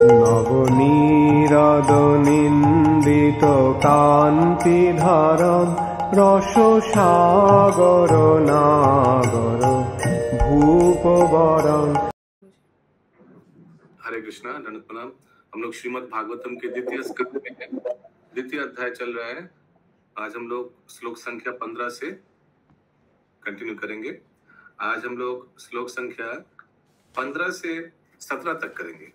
নবনীরদ নিন্দিত কান্তিধারণ রস সাগর নাগর भूपवरं। हरे कृष्णा, दंडवत प्रणाम। हम लोग श्रीमद् भागवतम के द्वितीय स्कंद में हैं, द्वितीय अध्याय चल रहा है। आज हम लोग श्लोक संख्या 15 से कंटिन्यू करेंगे। आज हम लोग श्लोक संख्या 15 से 17 तक करेंगे।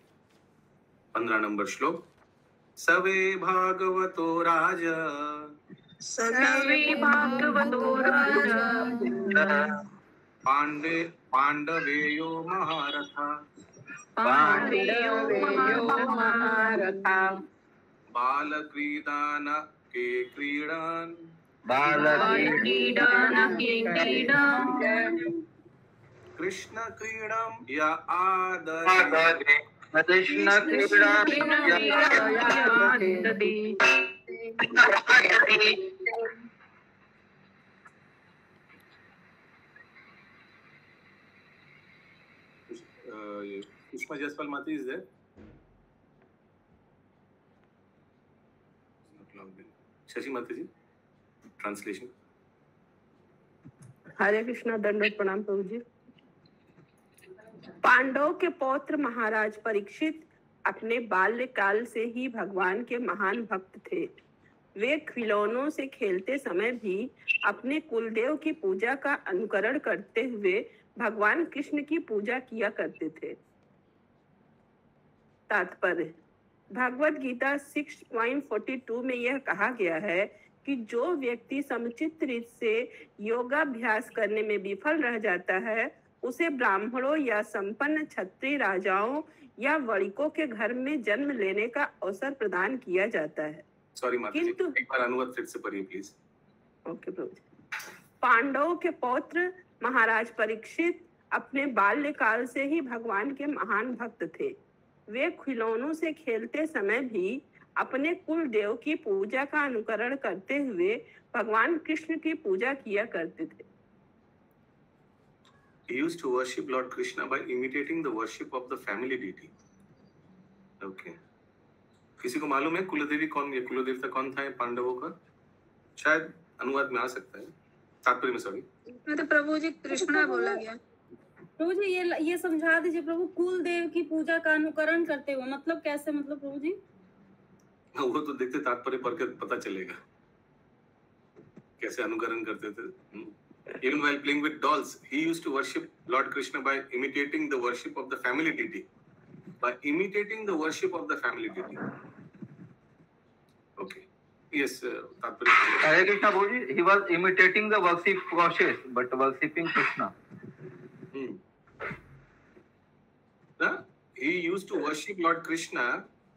15 नंबर श्लोक। सवे भागवतो राजा, सवे भागवतो राजा, पांडवेयो महारथा, पांडवेयो महारथा, बालक्रीडान के क्रीडान, बालक्रीडान के क्रीडान, कृष्ण क्रीडम या आदरे, कृष्ण क्रीडम या आदरे। Sushma Jaiswal Mati is there? Shashi Mati ji, translation. हरे कृष्णा, दंडवत प्रणाम प्रभु जी। पांडव के पौत्र महाराज परीक्षित अपने बाल्यकाल से ही भगवान के महान भक्त थे। वे खिलौनों से खेलते समय भी अपने कुलदेव की पूजा का अनुकरण करते हुए भगवान कृष्ण की पूजा किया करते थे। तात्पर्य: भागवत गीता 6.42 में यह कहा गया है कि जो व्यक्ति समुचित रीत से योगाभ्यास करने में विफल रह जाता है, उसे ब्राह्मणों या संपन्न क्षत्रिय राजाओं या वणिकों के घर में जन्म लेने का अवसर प्रदान किया जाता है। सॉरी माता जी, एक बार अनुवाद फिर से पढ़िए प्लीज। ओके प्रभु। पांडवों के पौत्र महाराज परीक्षित अपने बाल्यकाल से ही भगवान के महान भक्त थे। वे खिलौनों से खेलते समय भी अपने कुल देव की पूजा का अनुकरण करते हुए भगवान कृष्ण की पूजा किया करते थे। He used to worship Lord Krishna by imitating the worship of the family deity. Okay. किसी को मालूम है कुलदेवी कौन, ये कुलदेवता कौन था पांडवों का? शायद अनुवाद में आ सकता है, तात्पर्य में सॉरी। तो प्रभु जी कृष्णा बोला गया। प्रभु जी ये समझा दीजिए प्रभु, कुल देव की पूजा का अनुकरण करते हुए मतलब कैसे, मतलब प्रभु जी? वो तो देखते तात्पर्य पढ़ के पता चलेगा कैसे अनुकरण करते थे। Even while playing with dolls, he used to worship Lord Krishna by imitating the worship of the family deity. By imitating the worship of the family deity. Okay. Yes, तात्पर्य। Hare Krishna Boji, he was imitating the worship process, but worshipping Krishna. He used to worship Lord Krishna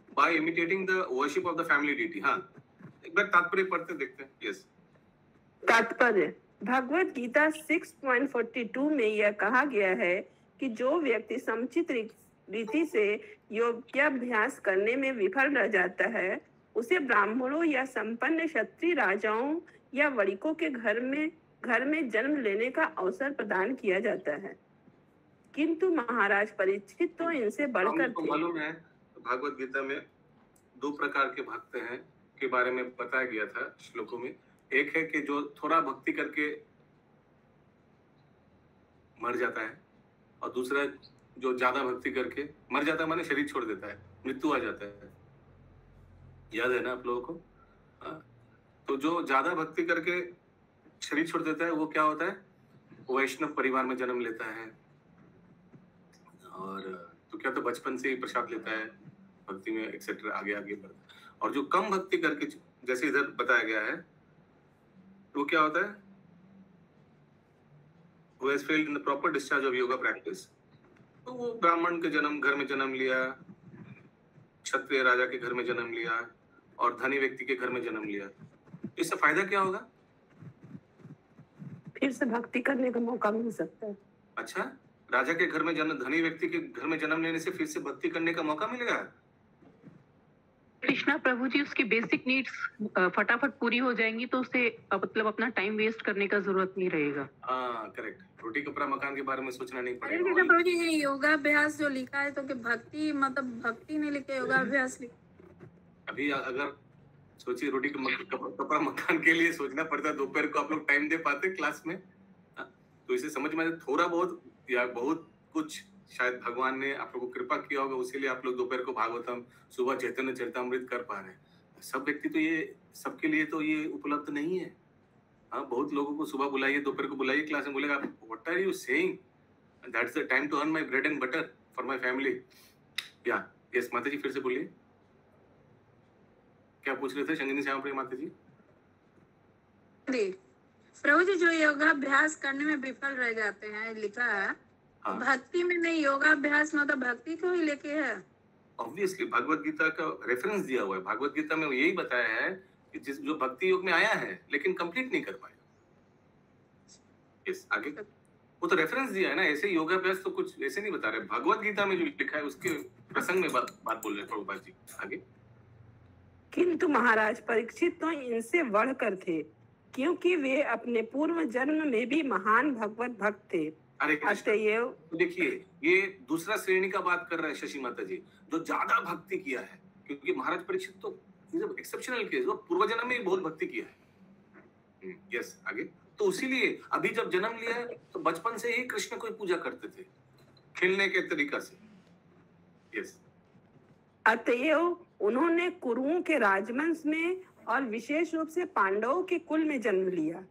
by imitating the worship of the family deity. हाँ, एक बार तात्पर्य पढ़ते देखते हैं। Yes. तात्पर्य: भगवत गीता 6.42 में यह कहा गया है कि जो व्यक्ति समुचित रीति से योगाभ्यास करने में विफल रह जाता है, उसे ब्राह्मणों या संपन्न क्षत्रिय राजाओं या वणिकों के घर में जन्म लेने का अवसर प्रदान किया जाता है। किंतु महाराज परीक्षित तो इनसे बढ़कर थे। मालूम है भागवत गीता में दो प्रकार के भक्त हैं के बारे में बताया गया था श्लोकों में। एक है कि जो थोड़ा भक्ति करके मर जाता है, और दूसरा जो ज्यादा भक्ति करके मर जाता है, माने शरीर छोड़ देता है, मृत्यु आ जाता है। याद है ना आप लोगों को? तो जो ज्यादा भक्ति करके शरीर छोड़ देता है वो क्या होता है? वैष्णव परिवार में जन्म लेता है, और तो क्या तो बचपन से ही प्रसाद लेता है, भक्ति में एक्सेट्रा आगे आगे बढ़ता है। और जो कम भक्ति करके, जैसे इधर बताया गया है, वो क्या होता है? Who has failed in the proper discharge of yoga practice, तो वो ब्राह्मण के घर में जन्म लिया, क्षत्रिय राजा के घर में जन्म लिया, और धनी व्यक्ति के घर में जन्म लिया। इससे फायदा क्या होगा? फिर से भक्ति करने का मौका मिल सकता है। अच्छा, राजा के घर में धनी व्यक्ति के घर में जन्म लेने से फिर से भक्ति करने का मौका मिलेगा? कृष्णा प्रभु जी, उसकी बेसिक नीड्स फटाफट पूरी हो जाएंगी तो उसे मतलब अपना टाइम वेस्ट करने का जरूरत नहीं रहेगा। हाँ करेक्ट, रोटी कपड़ा मकान के बारे में सोचना नहीं अरे पड़ेगा। जैसे प्रभु जी ये योगाभ्यास जो लिखा है तो कि भक्ति मतलब भक्ति नहीं लिखे योगाभ्यास लिखा। अभी अगर सोचिए रोटी कपड़ा मकान के लिए सोचना पड़ता है, दोपहर को आप लोग टाइम दे पाते क्लास में? तो इसे समझ में थोड़ा बहुत या बहुत कुछ शायद भगवान ने आप लोगों को कृपा किया होगा, उसीलिए आप लोग दोपहर को भागवतम, सुबह चैतन्य चरितामृत कर पा रहे हैं। सब व्यक्ति तो ये, सबके लिए तो ये उपलब्ध नहीं है। हाँ, बहुत लोगों को सुबह बुलाइए, दोपहर को बुलाइए क्लास में, बोलेगा what are you saying, that's the time to earn my bread and butter for my family. या यस माता जी, फिर से बोलिए, क्या पूछ रहे थे संगिनी श्यामप्रिय माता जी? प्रभु जी जो योगाभ्यास करने में विफल रह जाते हैं लिखा है, हाँ। भक्ति में नहीं, योगाभ्यास मतलब भक्ति को ही लेके है। ऑब्वियसली भगवत गीता का रेफरेंस दिया हुआ है, भगवत गीता में यही बताया है कि जिस जो भक्ति योग में आया है लेकिन कंप्लीट नहीं कर पाया। यस, आगे वो तो रेफरेंस दिया है ना, ऐसे योगाभ्यास तो कुछ ऐसे नहीं बता रहे, भगवत गीता में जो लिखा है उसके प्रसंग में बात बोल रहे प्रभुपाद जी। आगे, किंतु महाराज परीक्षित तो इनसे बढ़कर थे, क्योंकि वे अपने पूर्व जन्म में भी महान भगवत भक्त थे। अतएव देखिए, ये दूसरा श्रेणी का बात कर रहा है शशि माता जी, जो ज्यादा भक्ति किया है, क्योंकि महाराज परीक्षित तो एक्सेप्शनल केस, वो पूर्व जन्म में ही बहुत भक्ति किया है। यस, आगे, तो उसीलिए अभी जब जन्म लिया है तो बचपन से ही कृष्ण को पूजा करते थे खेलने के तरीका से। यस, अतएव उन्होंने कुरुओं के राजवंश में और विशेष रूप से पांडवों के कुल में जन्म लिया।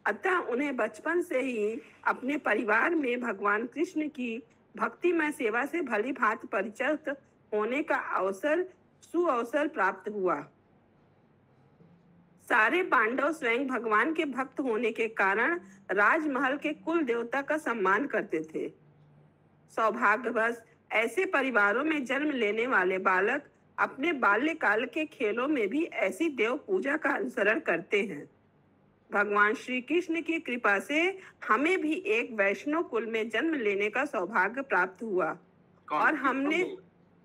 अतः उन्हें बचपन से ही अपने परिवार में भगवान कृष्ण की भक्तिमय सेवा से भली भांति परिचित होने का सुअवसर प्राप्त हुआ। सारे पांडव स्वयं भगवान के भक्त होने के कारण राजमहल के कुल देवता का सम्मान करते थे। सौभाग्यवश ऐसे परिवारों में जन्म लेने वाले बालक अपने बाल्यकाल के खेलों में भी ऐसी देव पूजा का अनुसरण करते हैं। भगवान श्री कृष्ण की कृपा से हमें भी एक वैष्णव कुल में जन्म लेने का सौभाग्य प्राप्त हुआ। और हमने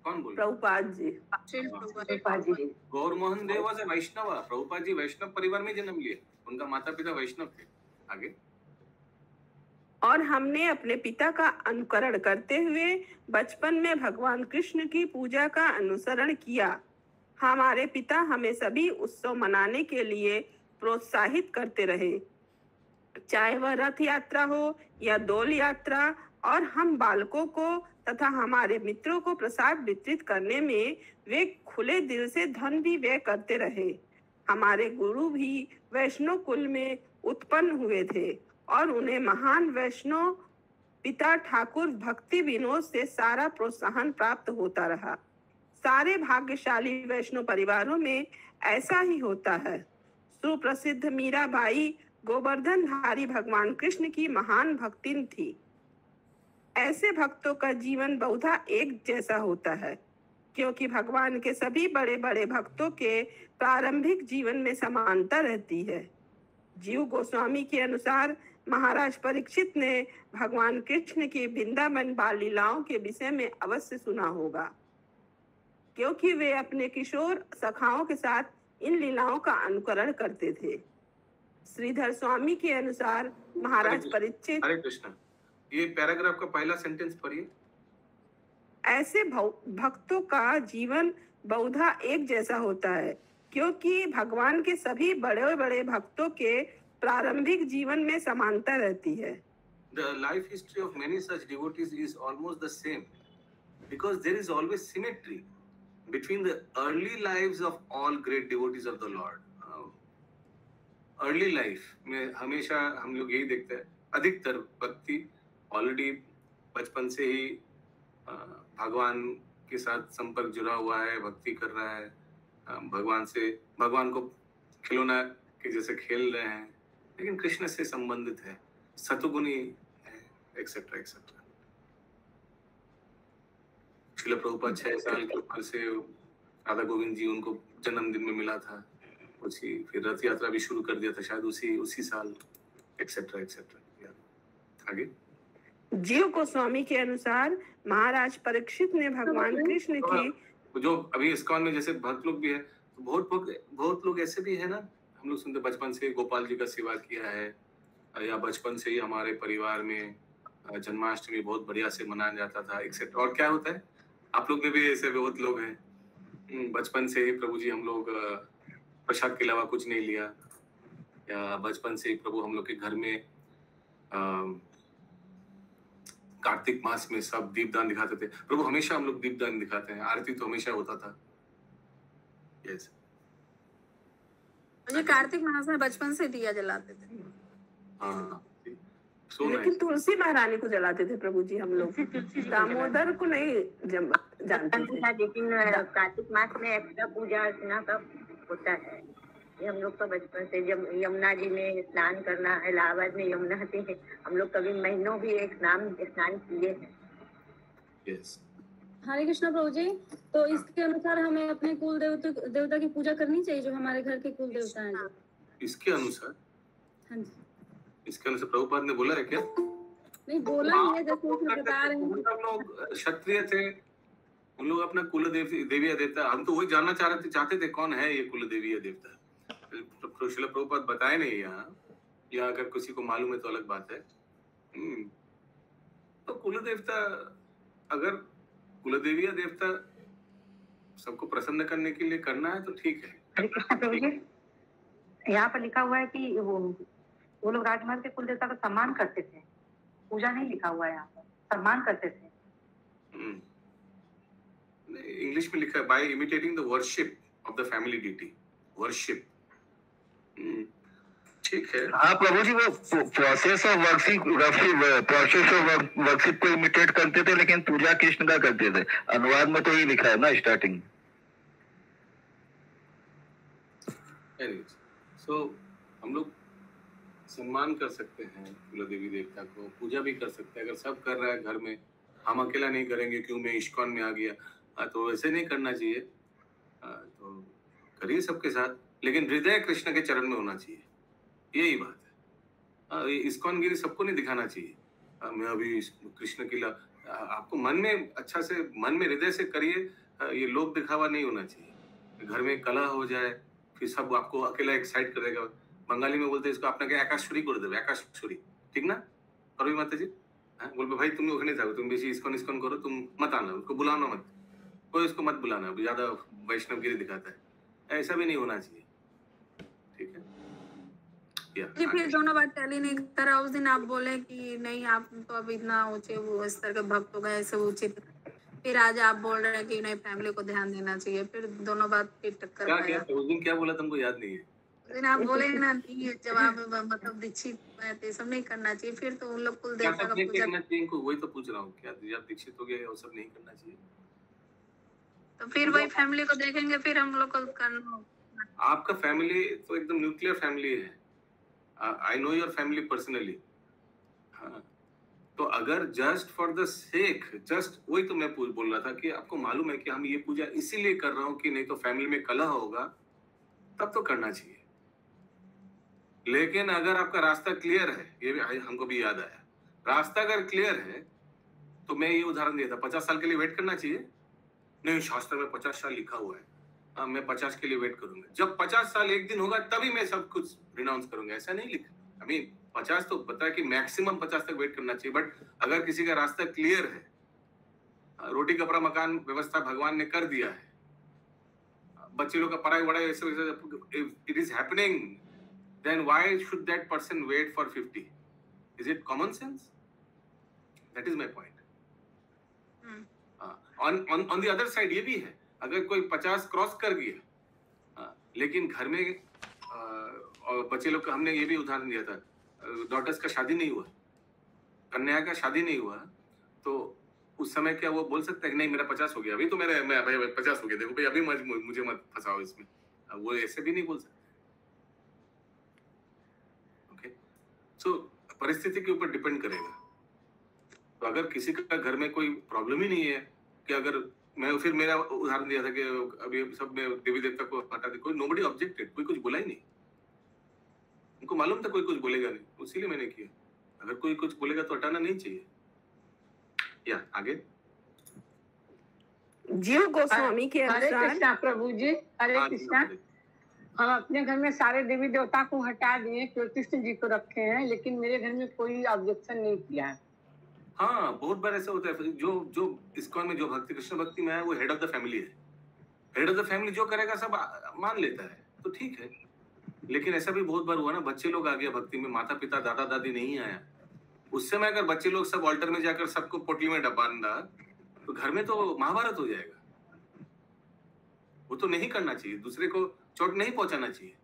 प्रभुपाद जी गौरमोहन देव से वैष्णव, प्रभुपाद जी वैष्णव परिवार में जन्म लिए, उनका माता पिता वैष्णव थे। आगे, और हमने अपने पिता का अनुकरण करते हुए बचपन में भगवान कृष्ण की पूजा का अनुसरण किया। हमारे पिता हमें सभी उत्सव मनाने के लिए प्रोत्साहित करते रहे, चाहे वह रथ यात्रा हो या डोल यात्रा, और हम बालकों को तथा हमारे मित्रों को प्रसाद वितरित करने में वे खुले दिल से धन भी व्यय करते रहे। हमारे गुरु भी वैष्णव कुल में उत्पन्न हुए थे और उन्हें महान वैष्णव पिता ठाकुर भक्ति विनोद से सारा प्रोत्साहन प्राप्त होता रहा। सारे भाग्यशाली वैष्णव परिवारों में ऐसा ही होता है। सुप्रसिद्ध मीराबाई गोवर्धन धारी भगवान कृष्ण की महान भक्तिन थी। ऐसे भक्तों का जीवन बहुधा एक जैसा होता है, क्योंकि भगवान के सभी बड़े बड़े भक्तों के प्रारंभिक जीवन में समानता रहती है। जीव गोस्वामी के अनुसार महाराज परीक्षित ने भगवान कृष्ण की वृंदावन बाल लीलाओं के विषय में अवश्य सुना होगा, क्योंकि वे अपने किशोर सखाओं के साथ इन लीलाओं का अनुकरण करते थे। श्रीधर स्वामी के अनुसार महाराज परीक्षित, हरे कृष्ण, ये पैराग्राफ का पहला सेंटेंस पढ़िए। ऐसे भक्तों का जीवन बहुधा एक जैसा होता है, क्योंकि भगवान के सभी बड़े बड़े भक्तों के प्रारंभिक जीवन में समानता रहती है। The life history of many such devotees is almost the same, because there is always symmetry between the early lives of all great devotees of the Lord. Early life में हमेशा हम लोग यही देखते हैं, अधिकतर भक्ति ऑलरेडी बचपन से ही भगवान के साथ संपर्क जुड़ा हुआ है, भक्ति कर रहा है, भगवान को खिलौना के जैसे खेल रहे हैं, लेकिन कृष्ण से संबंधित है, सतुगुणी है, एक्सेट्रा एक्सेट्रा। श्रील प्रभुपाद 6 साल की उम्र से राधा गोविंद जी उनको जन्मदिन में मिला था, उसी फिर रथ यात्रा भी शुरू कर दिया था शायद उसी साल, एक्सेट्रा एक्सेट्रा। आगे, जीव गोस्वामी के अनुसार महाराज परीक्षित ने भगवान कृष्ण की जो अभी इस्कॉन में जैसे भक्त लोग भी है, तो बहुत लोग ऐसे भी है ना, हम लोग सुनते बचपन से गोपाल जी का सेवा किया है, या बचपन से ही हमारे परिवार में जन्माष्टमी बहुत बढ़िया से मनाया जाता था एक्सेट्रा। और क्या होता है, आप लोग में भी ऐसे बहुत लोग हैं, बचपन से ही प्रभु जी हम लोग प्रसाद के अलावा कुछ नहीं लिया, या बचपन से ही प्रभु हम लोग के घर में कार्तिक मास में सब दीपदान दिखाते थे। प्रभु हमेशा हम लोग दीपदान दिखाते हैं, आरती तो हमेशा होता था। यस, मुझे कार्तिक मास में बचपन से दिया जलाते थे। हाँ, लेकिन तुलसी महारानी को जलाते थे प्रभु जी हम लोग, दामोदर को नहीं जानते थे। लेकिन कार्तिक मास में एक्स्ट्रा पूजा अर्चना का होता है, ये हम लोग का बचपन से। जब यमुना जी में स्नान करना, इलाहाबाद में यमुना जी है, हम लोग कभी महीनों भी एक स्नान किए हैं। यस, हरे कृष्णा प्रभु जी। तो इसके अनुसार हमें अपने कुल देवता की पूजा करनी चाहिए, जो हमारे घर के कुल देवता हैं जो। इसके अनुसार, हाँ जी, इसके अनुसार प्रभुपाद ने बोला है क्या? नहीं बोला ही है, जैसे उसमें बता रहे हैं। हम लोग क्षत्रिय थे, उन लोग अपना कुल देवी या देवता, हम तो वही जानना चाहते थे कौन है ये कुल देवी या देवता। श्रील प्रभुपाद बताए नहीं यहाँ, या अगर किसी को मालूम है तो अलग बात है। तो कुल देवता, अगर कुल देवी या देवता सबको प्रसन्न करने के लिए करना है तो ठीक है। हरे कृष्ण प्रभु जी, यहाँ पर लिखा हुआ है कि वो लोग राजमहल के कुल देवता का सम्मान करते थे, पूजा नहीं लिखा हुआ है यहाँ पर, सम्मान करते थे। इंग्लिश में लिखा है by imitating the worship of the family deity, worship. ठीक है। हाँ प्रभु जी, वो प्रोसेस ऑफ वर्शिप को इमिटेट करते थे, लेकिन पूजा कृष्ण का करते थे। अनुवाद में तो ये लिखा है ना स्टार्टिंग। सो हम लोग सम्मान कर सकते हैं कुल देवी देवता को, पूजा भी कर सकते हैं। अगर सब कर रहा है घर में, हम अकेला नहीं करेंगे क्यों मैं इस्कॉन में आ गया, तो ऐसे नहीं करना चाहिए। तो करिए सबके साथ, लेकिन हृदय कृष्ण के चरण में होना चाहिए, यही बात है। इस्कॉन गिरी सबको नहीं दिखाना चाहिए मैं अभी कृष्ण की आपको मन में अच्छा से, मन में हृदय से करिए। ये लोक दिखावा नहीं होना चाहिए। घर में कलह हो जाए, फिर सब आपको अकेला एक्साइट करेगा। बंगाली में बोलते हैं इसको, आपने क्या आकाशछुरी कर देवे, आकाशछुरी, ठीक ना? और भी माता जी बोल भाई तुम ओखने जाओ, तुम बेसी इस्कॉन करो, तुम मत आना, उसको बुलाना मत, कोई उसको मत बुलाना, ज्यादा वैष्णवगिरी दिखाता है। ऐसा भी नहीं होना चाहिए, ठीक है? जी फिर दोनों बात टैली नहीं कर रहा। उस दिन आप बोले कि नहीं आप तो अब इतना ऊंचे वो इस तरह के भक्त हो गए, सब उचित। फिर आज आप बोल रहे हैं कि नहीं फैमिली को ध्यान देना चाहिए, फिर दोनों बात फिर टक्कर क्या उस दिन क्या बोला तुमको याद नहीं है? उस दिन आप बोले ना नहीं जवाब मतलब दीक्षित है सब नहीं करना चाहिए, फिर तो उन लोग कुल देवता का पूजा करना चाहिए। वही तो पूछ रहा हूँ, क्या जब दीक्षित हो गया वो सब नहीं करना चाहिए? तो फिर वही फैमिली को देखेंगे, फिर हम लोग को करना। आपका फैमिली तो एकदम न्यूक्लियर फैमिली है। I know your family personally. हाँ, तो अगर just for the sake, just वही तो मैं बोल रहा था कि आपको मालूम है कि हम ये पूजा इसीलिए कर रहा हूँ कि नहीं तो फैमिली में कलह होगा, तब तो करना चाहिए। लेकिन अगर आपका रास्ता क्लियर है, ये भी हमको भी याद आया, रास्ता अगर क्लियर है तो मैं ये उदाहरण दिया था, 50 साल के लिए वेट करना चाहिए? नहीं, शास्त्र में 50 साल लिखा हुआ है। हाँ, मैं 50 के लिए वेट करूंगा, जब 50 साल एक दिन होगा तभी मैं सब कुछ रिनाउंस करूंगा, ऐसा नहीं लिखा। आई मीन 50 तो पता है कि मैक्सिमम 50 तक वेट करना चाहिए, बट अगर किसी का रास्ता क्लियर है, रोटी कपड़ा मकान व्यवस्था भगवान ने कर दिया है, बच्चे लोग का पढ़ाई वढ़ाई it is happening, then why should that person wait for 50? Is it common sense? That is my point. On the other side ये भी है, अगर कोई 50 क्रॉस कर गया, लेकिन घर में और बच्चे लोग का, हमने ये भी उदाहरण दिया था, डॉटर्स का शादी नहीं हुआ, कन्या का शादी नहीं हुआ, तो उस समय क्या वो बोल सकता है कि नहीं मेरा 50 हो गया, अभी तो मैं भाई 50 हो गया, देखो भाई अभी मुझे मत फंसाओ इसमें? वो ऐसे भी नहीं बोल सकते। तो परिस्थिति के ऊपर डिपेंड करेगा। तो अगर किसी का घर में कोई प्रॉब्लम ही नहीं है कि अगर मैं फिर मेरा उदाहरण दिया था कि अभी सब में देवी देवता को हटा दे, कोई नोबडी ऑब्जेक्टेड, कोई कुछ बोला ही नहीं, उनको मालूम था कोई कुछ बोलेगा नहीं, इसीलिए मैंने किया। अगर कोई कुछ बोलेगा तो हटाना नहीं चाहिए। या आगे जीव गोस्वामी के हरे अनुसार कृष्णा प्रभु जी, हरे हाँ जी, कृष्णा। बोलिए। हम अपने घर में सारे देवी देवता को हटा दिए, कृष्ण जी को रखे हैं, लेकिन मेरे घर में कोई ऑब्जेक्शन नहीं किया है। हाँ, बहुत बार ऐसा होता है। जो जो इस्कॉन में जो भक्ति कृष्ण भक्ति में है वो हेड ऑफ द फैमिली है। हेड ऑफ द फैमिली जो करेगा सब मान लेता है, तो ठीक है। लेकिन ऐसा भी बहुत बार हुआ ना, बच्चे लोग आ गया भक्ति में, माता पिता दादा दादी नहीं आया। उस समय अगर बच्चे लोग सब ऑल्टर में जाकर सबको पोटली में बांधा तो घर में तो महाभारत हो जाएगा। वो तो नहीं करना चाहिए, दूसरे को चोट नहीं पहुंचाना चाहिए।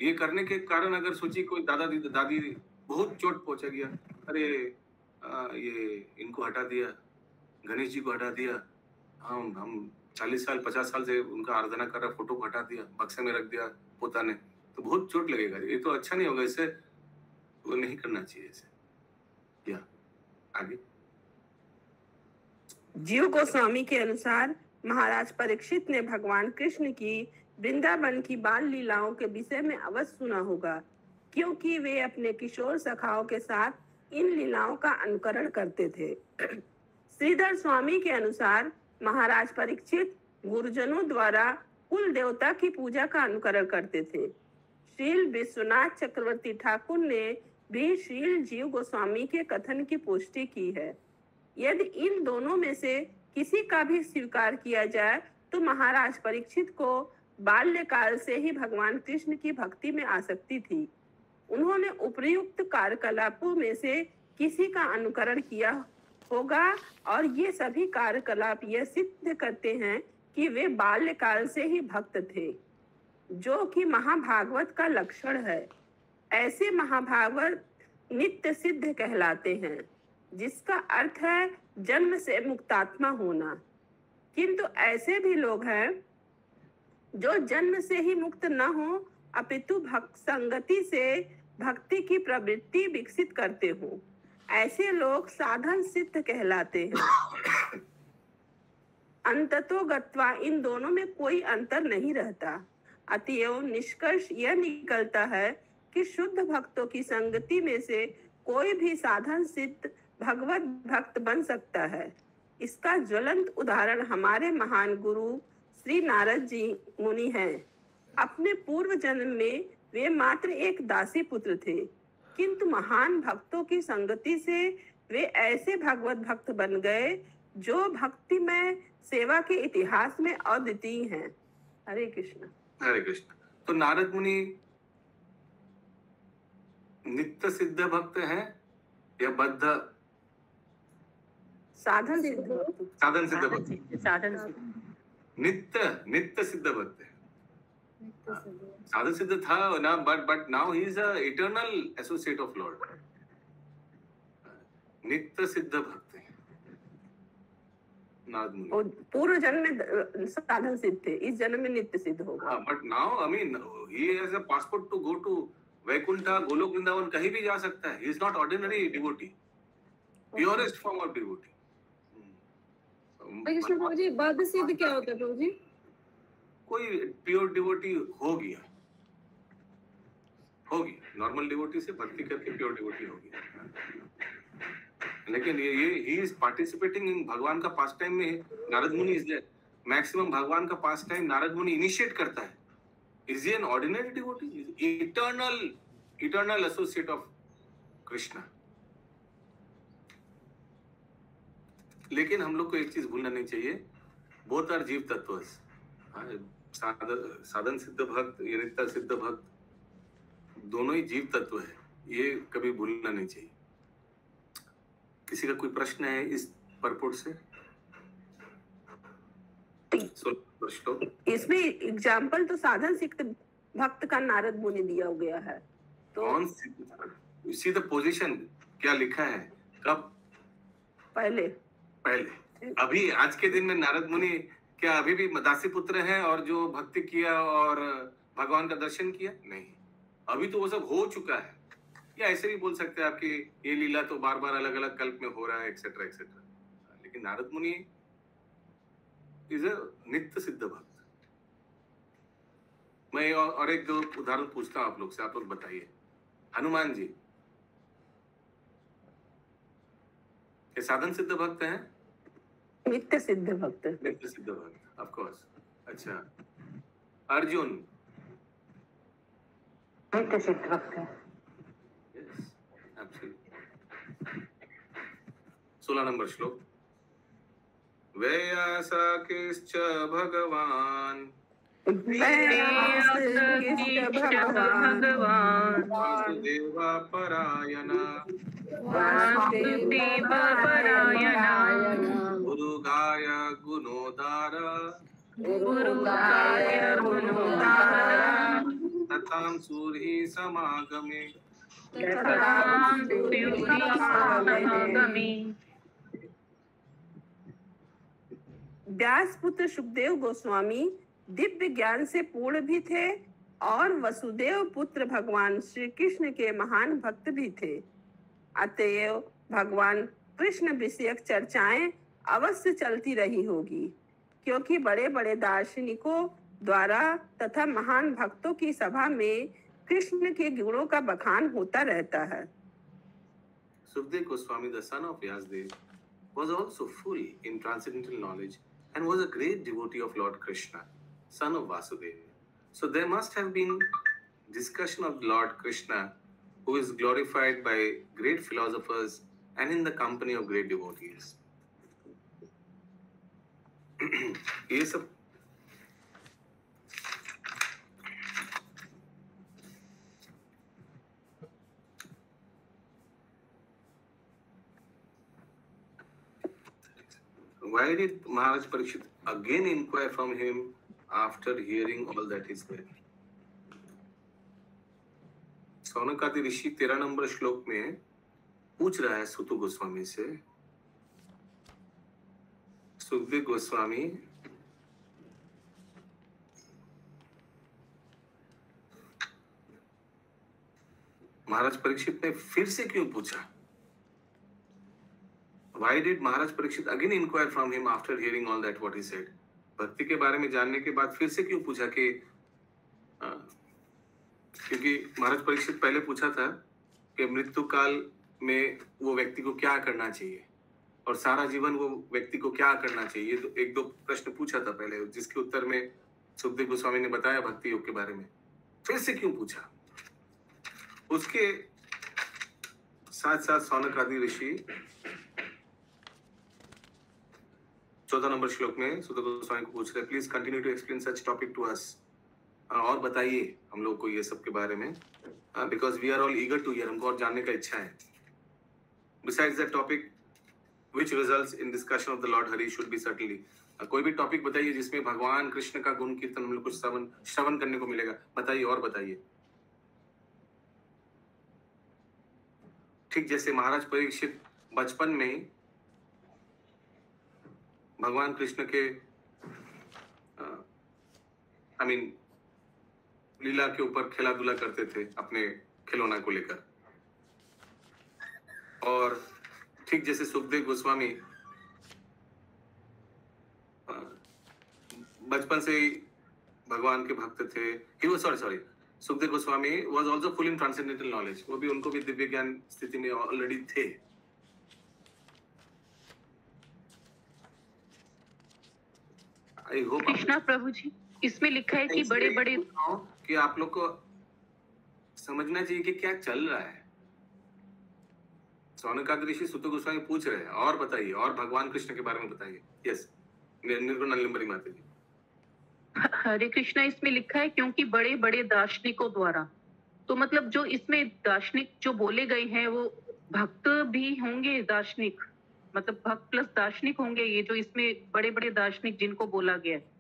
ये करने के कारण अगर सोचिए कोई दादा दादी बहुत चोट पहुंचा गया, अरे ये इनको हटा दिया, गणेश जी को हटा दिया, हम 40 साल 50 साल से उनका आराधना कर रहा, फोटो को हटा दिया, बक्से में रख दिया पोता ने, तो बहुत चोट लगेगा। ये तो अच्छा नहीं होगा, इससे वो नहीं करना चाहिए ऐसे। या आगे जीव गोस्वामी के अनुसार महाराज परीक्षित ने भगवान कृष्ण की वृंदावन की बाल लीलाओं के विषय में अवश्य सुना होगा, क्योंकि वे अपने किशोर सखाओं के साथ इन लीलाओं का अनुकरण करते थे। श्रीधर स्वामी के अनुसार महाराज परीक्षित गुरुजनों द्वारा कुल देवता की पूजा का अनुकरण करते थे। श्रील विश्वनाथ चक्रवर्ती ठाकुर ने भी श्रील जीव गोस्वामी के कथन की पुष्टि की है। यदि इन दोनों में से किसी का भी स्वीकार किया जाए तो महाराज परीक्षित को बाल्यकाल से ही भगवान कृष्ण की भक्ति में आसक्ति थी। उन्होंने उपर्युक्त कार्यकलापों में से किसी का अनुकरण किया होगा और ये सभी कार्यकलाप यह सिद्ध करते हैं कि वे बाल्यकाल से ही भक्त थे, जो कि महाभागवत का लक्षण है। ऐसे महाभागवत नित्य सिद्ध कहलाते हैं, जिसका अर्थ है जन्म से मुक्तात्मा होना। किंतु ऐसे भी लोग हैं जो जन्म से ही मुक्त न हो, अपितु भक्त संगति से भक्ति की प्रवृत्ति विकसित करते हो। ऐसे लोग साधन सिद्ध कहलाते हैं। अंततो गत्वा इन दोनों में कोई अंतर नहीं रहता। अतएव निष्कर्ष यह निकलता है कि शुद्ध भक्तों की संगति में से कोई भी साधन सिद्ध भगवत भक्त बन सकता है। इसका ज्वलंत उदाहरण हमारे महान गुरु श्री नारद जी मुनि हैं। अपने पूर्व जन्म में वे मात्र एक दासी पुत्र थे, किंतु महान भक्तों की संगति से वे ऐसे भगवत भक्त बन गए जो भक्ति में सेवा के इतिहास में अद्वितीय हैं। हरे कृष्ण। हरे कृष्ण। तो नारद मुनि नित्य सिद्ध भक्त हैं या बद्ध साधन सिद्ध भक्त? साधन सिद्ध भक्त। साधन सिद्ध। नित्य सिद्ध भक्त है। साधन सिद्ध था ना, but now he is a eternal associate of Lord. नित्य सिद्ध भक्त है नारद मुनि। पूर्व जन्म में साधन सिद्ध थे, इस जन्म में नित्य सिद्ध होगा। But now I mean he has a passport to go to Vaikuntha Golok Vrindavan कहीं भी जा सकता है। He is not ordinary devotee, purest form of devotee. Krishna प्रभु जी, बद्ध सिद्ध क्या होता है प्रभु जी? कोई प्योर डिवोटी होगी, नॉर्मल डिवोटी से भक्ति करके प्योर डिवोटी होगी। लेकिन ये ही इज पार्टिसिपेटिंग इन भगवान का पास टाइम में। नारद मुनि इज द मैक्सिमम भगवान का पास टाइम नारद मुनि इनिशिएट करता है। Is he an ordinary devotee? Eternal associate of Krishna. लेकिन हम लोग को एक चीज भूलना नहीं चाहिए, बोथ आर जीव तत्व। साधन सिद्ध भक्त या नित्य सिद्ध भक्त दोनों ही जीव तत्व है, ये कभी भूलना नहीं चाहिए। किसी का कोई प्रश्न है इस परपोर्ट से? इसमें एग्जाम्पल तो साधन सिद्ध भक्त का नारद मुनि दिया गया है। तो कौन सी द पोजीशन क्या लिखा है? कब? पहले। अभी आज के दिन में नारद मुनि क्या अभी भी दासी पुत्र हैं और जो भक्ति किया और भगवान का दर्शन किया? नहीं, अभी तो वो सब हो चुका है। या ऐसे भी बोल सकते हैं आपकी ये लीला तो बार बार अलग अलग कल्प में हो रहा है, एक्सेट्रा एक्सेट्रा। लेकिन नारद मुनि इज अ नित्य सिद्ध भक्त। मैं और एक दो उदाहरण पूछता हूं आप लोग से, आप लोग बताइए। हनुमान जी ये साधन सिद्ध भक्त हैं नित्य सिद्ध भक्त। नित्य सिद्ध भक्त, ऑफ कोर्स। अच्छा, अर्जुन नित्य सिद्ध भक्त है। Yes, absolutely. 16 नंबर श्लोक। वैयासाकिश्च भगवान वासुदेवा परायणा गुरुगाय गुणोदार तथां सूर्हि समागमे। व्यास पुत्र सुखदेव गोस्वामी दिव्य ज्ञान से पूर्ण भी थे और वसुदेव पुत्र भगवान श्री कृष्ण के महान भक्त भी थे। अतएव भगवान कृष्ण विषयक चर्चाएं अवश्य चलती रही होगी, क्योंकि बड़े बड़े दार्शनिकों द्वारा तथा महान भक्तों की सभा में कृष्ण के गुणों का बखान होता रहता है। Sukadeva Goswami, the son of Vyasadeva, was also full in transcendental knowledge and was a great devotee of Lord Krishna, son of Vasudeva. So there must have been discussion of Lord Krishna, who is glorified by great philosophers and in the company of great devotees. ये सब Why did Maharaj Parikshit again inquire from him after hearing all that is there? सौनकादि ऋषि 13 number श्लोक में पूछ रहा है सुतु गोस्वामी से। सुखदेव गोस्वामी महाराज परीक्षित ने फिर से क्यों पूछा? Why did Maharaj Parikshit again inquire from him after hearing all that what he said? भक्ति के बारे में जानने के बाद फिर से क्यों पूछा कि क्योंकि महाराज परीक्षित पहले पूछा था कि मृत्यु काल में वो व्यक्ति को क्या करना चाहिए और सारा जीवन वो व्यक्ति को क्या करना चाहिए। ये तो एक दो प्रश्न पूछा था पहले, जिसके उत्तर में सुखदेव गोस्वामी ने बताया भक्ति योग के बारे में। फिर से क्यों पूछा? उसके साथ साथ सौनक आदि ऋषि 14 नंबर श्लोक में सुखदेव गोस्वामी को पूछ रहे, please continue to explain such topic to us. और बताइए हम लोग को ये सब के बारे में, because we are all eager to hear, हमको और जानने का इच्छा है। Besides that topic which results in discussion of the lord Hari should be certainly. कोई भी टॉपिक बताइए जिसमें भगवान कृष्ण का गुण कीर्तन हम लोग कुछ श्रवण करने को मिलेगा, बताइए और बताइए। ठीक जैसे महाराज परीक्षित बचपन में ही भगवान कृष्ण के लीला के ऊपर खेला धुला करते थे अपने खिलौना को लेकर, और ठीक जैसे सुखदेव गोस्वामी बचपन से ही भगवान के भक्त थे। Sorry Sukhdev Goswami was also full in transcendental knowledge, वो भी उनको भी दिव्य ज्ञान स्थिति में ऑलरेडी थे। आई होप कृष्णा प्रभु जी, इसमें लिखा है कि बड़े बड़े कि आप लोग को समझना चाहिए कि क्या चल रहा है। सौनकादि ऋषि सुत गोस्वामी पूछ रहे हैं और बताइए, और भगवान कृष्ण के बारे में बताइए। यस, निर्गुण नलिम्बरी माता जी। हरे कृष्णा, इसमें लिखा है क्योंकि बड़े बड़े दार्शनिकों द्वारा, तो मतलब जो इसमें दार्शनिक जो बोले गए हैं वो भक्त भी होंगे, दार्शनिक मतलब भक्त प्लस दार्शनिक होंगे, ये जो इसमें बड़े बड़े दार्शनिक जिनको बोला गया है।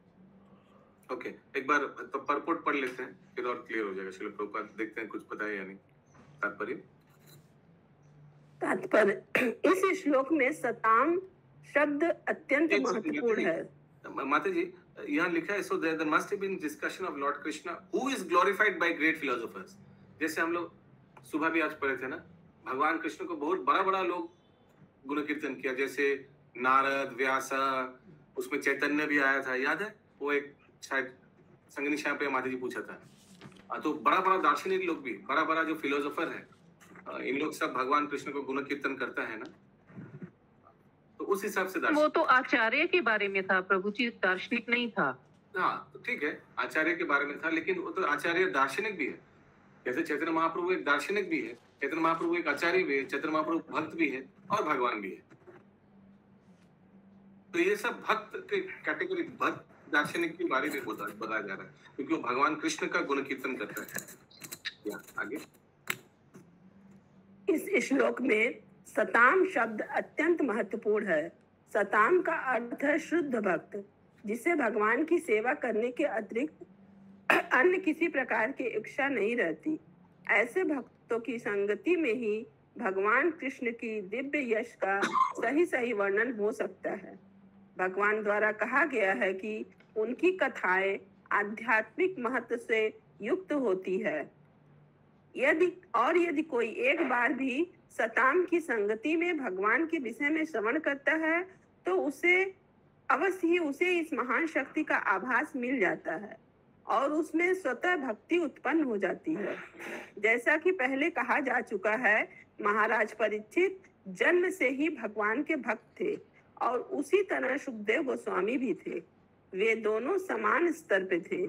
ओके, एक बार तो परपोर्ट पढ़ लेते हैं फिर और क्लियर हो जाएगा। श्रील प्रभुपाद देखते हैं कुछ पता है या नहीं। तात्पर्य इस श्लोक में सताम शब्द अत्यंत महत्वपूर्ण है। माता जी यहाँ लिखा है, so there must have been discussion of lord Krishna who is glorified by great philosophers. जैसे हम लोग सुबह भी आज पढ़े थे ना, भगवान कृष्ण को बहुत बड़ा बड़ा लोग गुण कीर्तन किया, जैसे नारद, व्यासा, उसमें चैतन्य भी आया था, याद है? वो एक शायद संगनी शाह पे माता जी पूछा था। तो बड़ा बड़ा दार्शनिक लोग भी, बड़ा बड़ा जो फिलोसोफर है, इन लोग सब भगवान कृष्ण को गुण कीर्तन करता है ना। तो उस हिसाब से वो दार्शनिक। तो आचार्य के बारे में था प्रभु जी, दार्शनिक नहीं था। हाँ तो ठीक है, आचार्य के बारे में था, लेकिन वो तो आचार्य दार्शनिक भी है। जैसे चैतन्य महाप्रभु एक दार्शनिक भी है, चैतन्य महाप्रभु एक आचार्य भी है, चैतन्य महाप्रभु भक्त भी है और भगवान भी है। तो ये सब भक्त के कैटेगरी, भक्त दार्शनिक के बारे में बताया जा रहा है, क्योंकि वो भगवान कृष्ण का गुण कीर्तन करता है। या आगे इस श्लोक में सताम शब्द अत्यंत महत्वपूर्ण है। सताम का अर्थ है शुद्ध भक्त, जिसे भगवान की सेवा करने के अतिरिक्त अन्य किसी प्रकार की इच्छा नहीं रहती। ऐसे भक्तों की संगति में ही भगवान कृष्ण की दिव्य यश का सही वर्णन हो सकता है। भगवान द्वारा कहा गया है कि उनकी कथाएं आध्यात्मिक महत्व से युक्त होती है। यदि कोई एक बार भी सताम की संगति में भगवान के विषय में श्रवण करता है तो उसे अवश्य ही उसे इस महान शक्ति का आभास मिल जाता है और उसमें स्वतः भक्ति उत्पन्न हो जाती है। जैसा कि पहले कहा जा चुका है, महाराज परीक्षित जन्म से ही भगवान के भक्त थे और उसी तरह सुखदेव गोस्वामी भी थे। वे दोनों समान स्तर पे थे।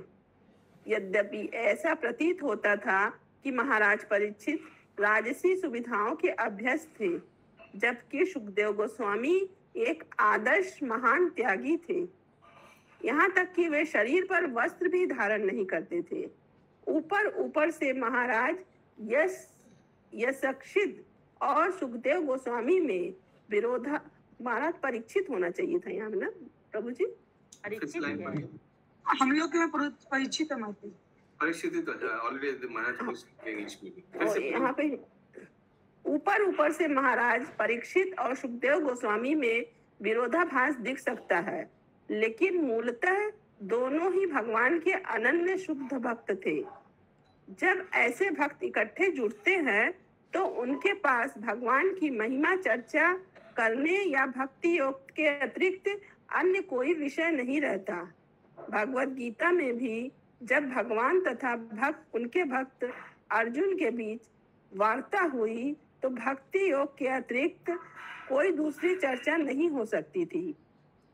यद्यपि ऐसा प्रतीत होता था कि महाराज परीक्षित राजसी सुविधाओं के अभ्यस्त थे, जबकि सुखदेव गोस्वामी एक आदर्श महान त्यागी थे। यहाँ तक कि वे शरीर पर वस्त्र भी धारण नहीं करते थे। ऊपर से महाराज यशक्षित और सुखदेव गोस्वामी में विरोधा, महाराज परीक्षित होना चाहिए था यहाँ ना प्रभु जी, हम लोग के परीक्षित है माता, परीक्षित ऑलरेडी महाराज और यहाँ पे ऊपर से महाराज परीक्षित और सुखदेव गोस्वामी में विरोधाभास दिख सकता है, लेकिन मूलतः दोनों ही भगवान के अनन्य शुद्ध भक्त थे। जब ऐसे भक्त इकट्ठे जुटते हैं तो उनके पास भगवान की महिमा चर्चा करने या भक्ति योग के अतिरिक्त अन्य कोई विषय नहीं रहता। भगवत गीता में भी जब भगवान तथा उनके भक्त अर्जुन के बीच वार्ता हुई तो भक्ति योग के अतिरिक्त कोई दूसरी चर्चा नहीं हो सकती थी।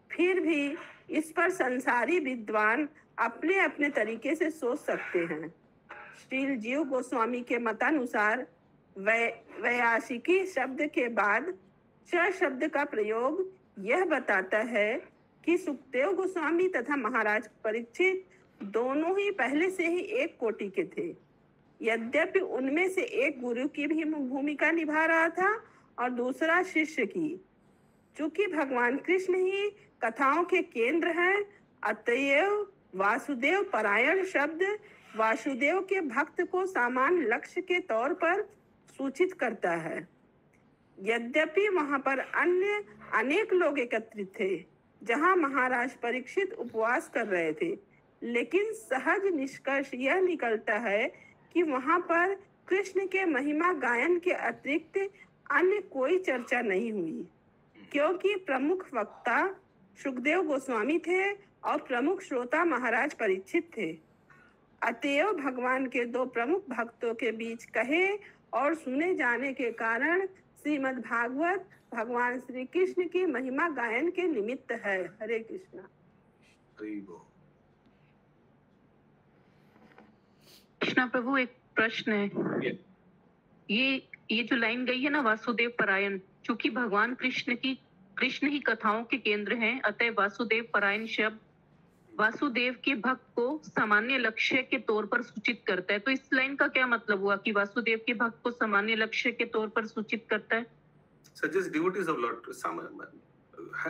फिर भी इस पर संसारी विद्वान अपने अपने तरीके से सोच सकते हैं। श्रील जीव गोस्वामी के मतानुसार वैयासिकी शब्द के बाद च शब्द का प्रयोग यह बताता है कि सुखदेव गोस्वामी तथा महाराज परीक्षित दोनों ही पहले से ही एक कोटि के थे। यद्यपि उनमें से एक गुरु की भी भूमिका निभा रहा था और दूसरा शिष्य की। चूंकि भगवान कृष्ण ही कथाओं के केंद्र हैं, अतएव वासुदेव परायण शब्द वासुदेव के भक्त को सामान्य लक्ष्य के तौर पर सूचित करता है। यद्यपि वहां पर अन्य अनेक लोग एकत्रित थे जहां महाराज परीक्षित उपवास कर रहे थे, लेकिन सहज निष्कर्ष यह निकलता है कि वहां पर कृष्ण के महिमा गायन के अतिरिक्त अन्य कोई चर्चा नहीं हुई, क्योंकि प्रमुख वक्ता सुखदेव गोस्वामी थे और प्रमुख श्रोता महाराज परीक्षित थे। अतएव भगवान के दो प्रमुख भक्तों के बीच कहे और सुने जाने के कारण श्रीमद् भागवत भगवान श्री कृष्ण की महिमा गायन के निमित्त है। हरे कृष्णा। कृष्णा प्रभु, एक प्रश्न है। ये जो लाइन गई है ना, वासुदेव परायण, चूंकि भगवान कृष्ण ही कथाओं के केंद्र हैं, अतः वासुदेव परायण शब्द वासुदेव के भक्त को सामान्य लक्ष्य के तौर पर सूचित करता है। तो इस लाइन का क्या मतलब हुआ कि वासुदेव के भक्त को सामान्य लक्ष्य के तौर पर सूचित करता है? Suggest devotees of Lord,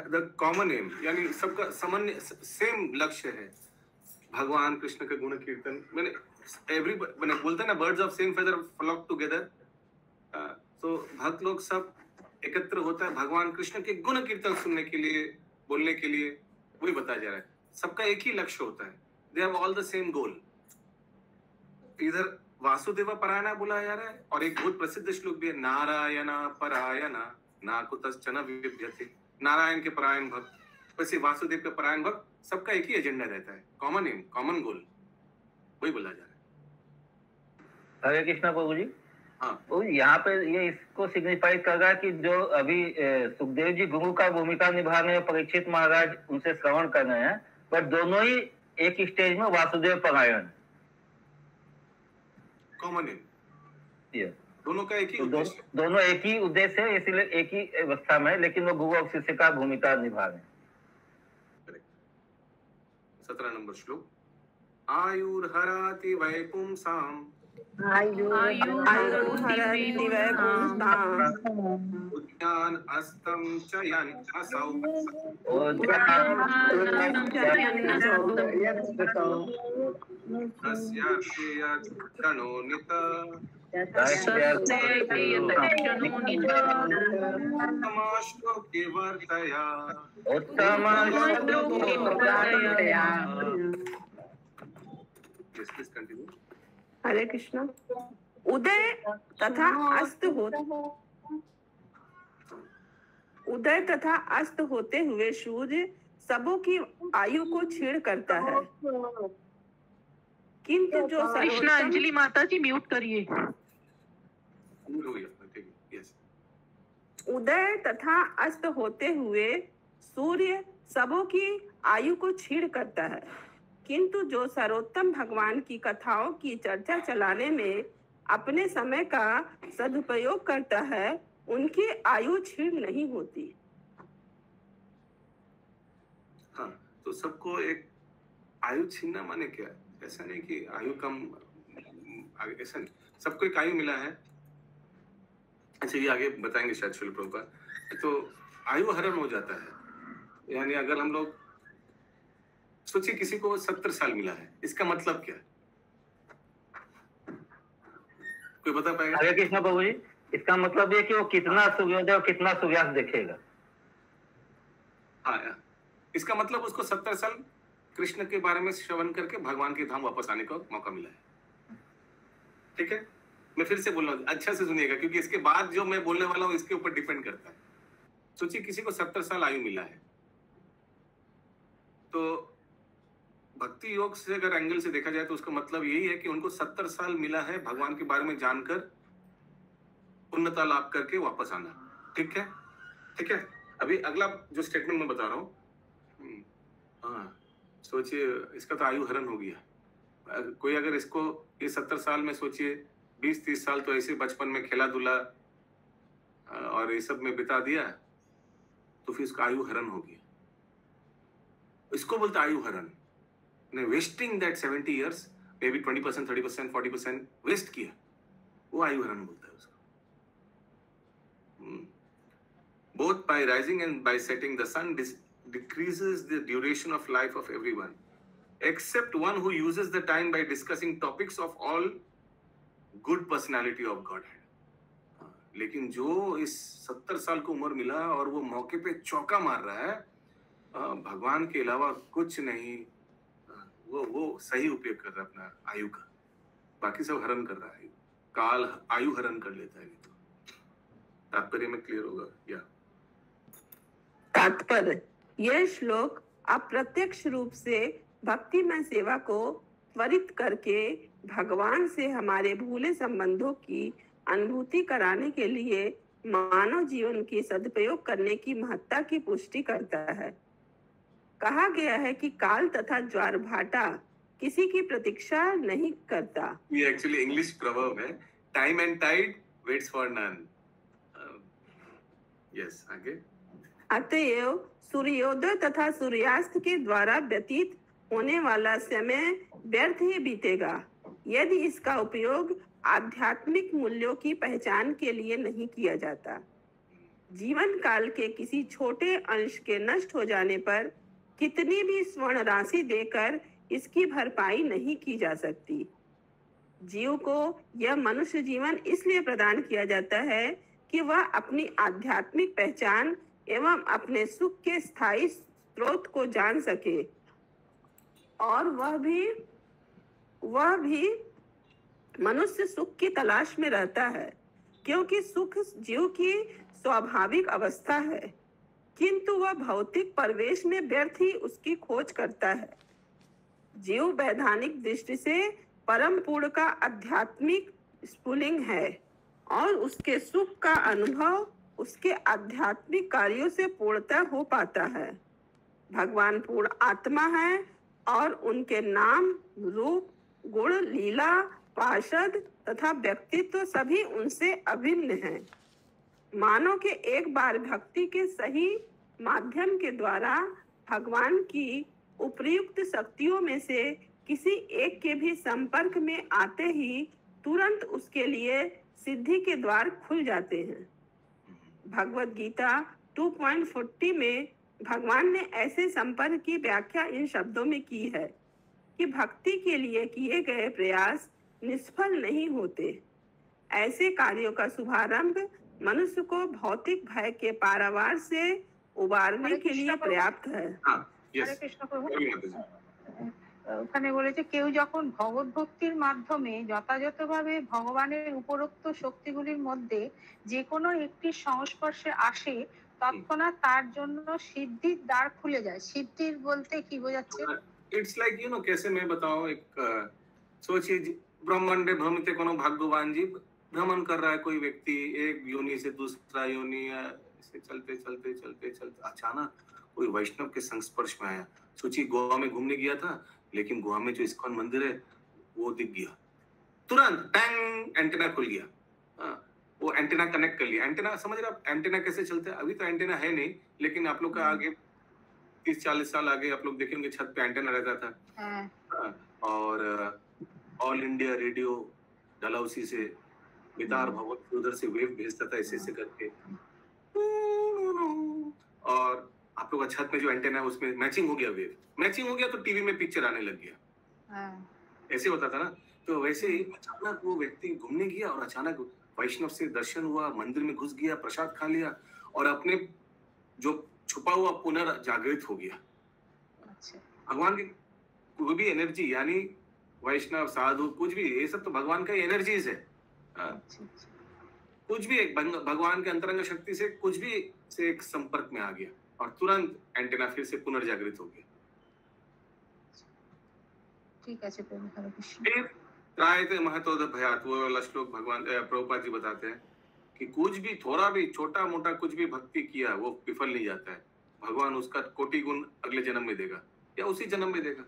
the common aim, यानी सबका सामान्य सेम लक्ष्य है, भगवान कृष्ण का गुण कीर्तन। मैंने बोलते ना, birds of same feather flock together. तो भक्त लोग सब एकत्र होता है भगवान कृष्ण के गुण कीर्तन सुनने के लिए, बोलने के लिए। वही बताया जा रहा है, सबका एक ही लक्ष्य होता है। They have all the same गोल। इधर वासुदेव परायणा बोला जा रहा है, और एक बहुत प्रसिद्ध श्लोक भी है, नारायण परायणा नाकुतश्चन विद्यते। नारायण के परायण भक्त, वैसे वासुदेव के परायण भक्त, सबका एक ही एजेंडा रहता है, कॉमन एम, कॉमन गोल। वही बोला जा रहा है। हरे कृष्णा प्रभु जी। हाँ तो यहाँ पे ये इसको सिग्निफाई कर रहा है कि जो अभी सुखदेव जी गुरु का भूमिका निभा रहे हैं, परीक्षित महाराज उनसे श्रवण कर रहे हैं, पर दोनों ही एक स्टेज में वासुदेव परायण कॉमन है, ये दोनों का एक ही उद्देश्य, दोनों एक ही उद्देश्य है, इसलिए एक ही अवस्था में, लेकिन वो गुरु और शिष्य का भूमिका निभा रहे हैं। 17 नंबर श्लोक। आयुर्हराति वैपुंसाम् उद्यान अस्तं च यन् असौ तस्यार्थेयक्षणोनित उत्तमाश्लोके वर्तया। हरे कृष्ण। उदय तथा अस्त होते हुए सूर्य सबों की आयु को छीण करता है, किंतु जो कृष्णा अंजलि माता जी म्यूट करिए। उदय तथा अस्त होते हुए सूर्य सबों की आयु को छीण करता है, किंतु जो सर्वोत्तम भगवान की कथाओं की चर्चा चलाने में अपने समय का सदुपयोग करता है, उनकी आयु छीण नहीं होती। हाँ, तो सबको एक आयु छीनना माने क्या? ऐसा नहीं कि आयु कम, ऐसा नहीं, सबको एक आयु मिला है। अच्छा, ये आगे बताएंगे शायद श्रील प्रभुपाद। तो आयु हरण हो जाता है, यानी अगर हम लोग सोचिए किसी को 70 साल मिला है, इसका मतलब क्या है? कोई बता पाएगा? हरे कृष्ण प्रभु जी, इसका मतलब ये कि वो कितना सूर्योदय और कितना सूर्यास्त देखेगा। हाँ, इसका मतलब उसको 70 साल कृष्ण के बारे में श्रवण करके भगवान के धाम वापस आने का मौका मिला है। ठीक है, मैं फिर से बोल रहा हूँ, अच्छा से सुनिएगा, क्योंकि इसके बाद जो मैं बोलने वाला हूँ इसके ऊपर डिपेंड करता है। सोचिए किसी को 70 साल आयु मिला है, तो भक्ति योग से अगर एंगल से देखा जाए तो उसका मतलब यही है कि उनको 70 साल मिला है भगवान के बारे में जानकर, उन्नता लाभ करके वापस आना। ठीक है, ठीक है। अभी अगला जो स्टेटमेंट मैं बता रहा हूँ, हाँ, सोचिए इसका तो आयु हरण हो गया। कोई अगर इसको ये 70 साल में सोचिए 20-30 साल तो ऐसे बचपन में खेला धुला और ये सब में बिता दिया, तो फिर इसका आयु हरण हो गया। इसको बोलते आयु हरण। Wasting that 70 years, may be 20%, 30%, 40% waste किया, वो आयु हरण बोलता है उसको। Both by rising and by setting, the sun decreases the duration of life of everyone, except one who uses the time by discussing topics of all good personality of Godhead। लेकिन जो इस 70 साल को उम्र मिला और वो मौके पे चौका मार रहा है, भगवान के अलावा कुछ नहीं, वो सही उपयोग कर रहा है अपना आयु का, बाकी सब हरण कर रहा है। काल आयु हरण कर लेता है। तो तात्पर्य में क्लियर होगा या? तात्पर्य, यह श्लोक अप्रत्यक्ष रूप से भक्तिमय सेवा को त्वरित करके भगवान से हमारे भूले संबंधों की अनुभूति कराने के लिए मानव जीवन की सदुपयोग करने की महत्ता की पुष्टि करता है। कहा गया है कि काल तथा ज्वार भाटा किसी की प्रतीक्षा नहीं करता। ये एक्चुअली इंग्लिश प्रवर्ब है, time and tide waits for none. Yes, आगे। अतएव सूर्योदय तथा सूर्यास्त के द्वारा व्यतीत होने वाला समय व्यर्थ ही बीतेगा यदि इसका उपयोग आध्यात्मिक मूल्यों की पहचान के लिए नहीं किया जाता। जीवन काल के किसी छोटे अंश के नष्ट हो जाने पर कितनी भी स्वर्ण राशि देकर इसकी भरपाई नहीं की जा सकती। जीव को यह मनुष्य जीवन इसलिए प्रदान किया जाता है कि वह अपनी आध्यात्मिक पहचान एवं अपने सुख के स्थायी स्रोत को जान सके, और वह भी मनुष्य सुख की तलाश में रहता है, क्योंकि सुख जीव की स्वाभाविक अवस्था है, किंतु वह भौतिक प्रवेश में व्यर्थ ही उसकी खोज करता है। जीव वैधानिक दृष्टि से परम पूर्ण का आध्यात्मिक स्फुलिंग है और उसके सुख का अनुभव उसके आध्यात्मिक कार्यों से पूर्णतः हो पाता है। भगवान पूर्ण आत्मा है और उनके नाम, रूप, गुण, लीला, पार्षद तथा व्यक्तित्व सभी उनसे अभिन्न हैं। मानो के एक बार भक्ति के सही माध्यम के द्वारा भगवान की उपयुक्त शक्तियों में से किसी एक के भी संपर्क में आते ही तुरंत उसके लिए सिद्धि के द्वार खुल जाते हैं। भगवत गीता 2.40 में भगवान ने ऐसे संपर्क की व्याख्या इन शब्दों में की है कि भक्ति के लिए किए गए प्रयास निष्फल नहीं होते। ऐसे कार्यों का शुभारंभ मनुष्य को भौतिक भय के पारावार से उबारने के लिए पर्याप्त है। হরে কৃষ্ণ প্রভু ওখানে বলেছে কেউ যখন ভগবত ভক্তির মাধ্যমে যথাযথভাবে ভগবানের উপরোক্ত শক্তিগুলির মধ্যে যে কোনো একটি সংস্পর্শে আসে তৎক্ষণাৎ তার জন্য সিদ্ধির দ্বার খুলে যায়। সিদ্ধির বলতে কি বোঝাচ্ছে? इट्स लाइक कैसे मैं बताऊं, एक सोचिए ब्रह्मांड भ्रमित कोनो भाग्यवान जी भ्रमण कर रहा है कोई व्यक्ति एक योनि से दूसरा योनि, ऐसे चलते चलते चलते चलते अचानक कोई वैष्णव के संस्पर्श में आया। सोचिए गोवा में घूमने गया था, लेकिन गोवा में जो इस्कॉन मंदिर है वो दिख गया, तुरंत टैंग एंटेना खुल गया। वो एंटेना कनेक्ट कर लिया। एंटेना समझ रहे आप एंटेना कैसे चलते हैं? अभी तो एंटेना है नहीं, लेकिन आप लोग का आगे 30-40 साल आगे आप लोग देखेंगे छत पे एंटेना रहता था। और ऑल इंडिया रेडियो डलहौसी से बेतार भवन उधर से वेव भेजता था ऐसे ऐसे करके। और आप लोग का छत में जो एंटेना है उसमें मैचिंग हो गया, वेव मैचिंग हो गया तो टीवी में पिक्चर आने लग गया। ऐसे होता था ना। तो वैसे ही अचानक वो व्यक्ति घूमने गया और अचानक वैष्णव से दर्शन हुआ, मंदिर में घुस गया, प्रसाद खा लिया और अपने जो छुपा हुआ पुनर्जागृत हो गया। भगवान की कोई भी एनर्जी, यानी वैष्णव साधु कुछ भी, ये सब तो भगवान का एनर्जीज है। कुछ भी एक भगवान के अंतरंग शक्ति से कुछ भी से एक संपर्क में आ गया और तुरंत एंटेना फिर से पुनर्जागृत हो गया। ठीक है प्रभु, हरे कृष्ण। त्रायते महतोद भयात, वो वाला श्लोक भगवान प्रभुपाद जी बताते हैं कि कुछ भी थोड़ा भी छोटा मोटा कुछ भी भक्ति किया वो विफल नहीं जाता है। भगवान उसका कोटि गुण अगले जन्म में देगा या उसी जन्म में देगा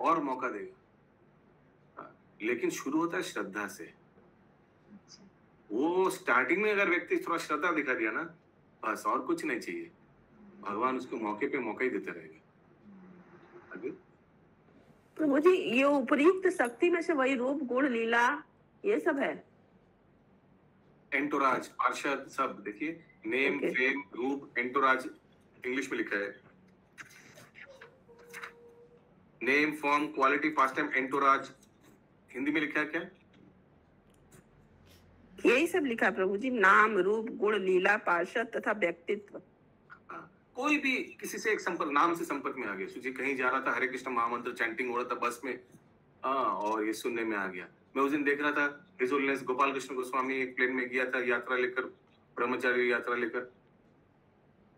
और मौका देगा। लेकिन शुरू होता है श्रद्धा से। वो स्टार्टिंग में अगर व्यक्ति थोड़ा श्रद्धा दिखा दिया ना, बस और कुछ नहीं चाहिए, भगवान उसको मौके पे मौका ही देते रहेगा। आगे प्रभु जी, ये उपयुक्त शक्ति में से वही रूप, गुण, लीला ये सब है। एंटोराज, पार्षद सब देखिए, नेम, फेम, रूप, एंटोराज इंग्लिश में लिखा है। Name, form, quality, past time, entourage Hindi में लिखा है क्या? यही सब लिखा प्रभु जी, नाम, रूप, गुण, लीला, पार्षद तथा व्यक्तित्व। कोई भी किसी से एक संपर्क, नाम से संपर्क में आ गया। सोचिए कहीं जा रहा था, हरे कृष्ण महामंत्र चैंटिंग हो रहा था बस में, और ये सुनने में आ गया। मैं उस दिन देख रहा था हिज होलीनेस गोपाल कृष्ण गोस्वामी एक प्लेन में गया था यात्रा लेकर, ब्रह्मचारी यात्रा लेकर,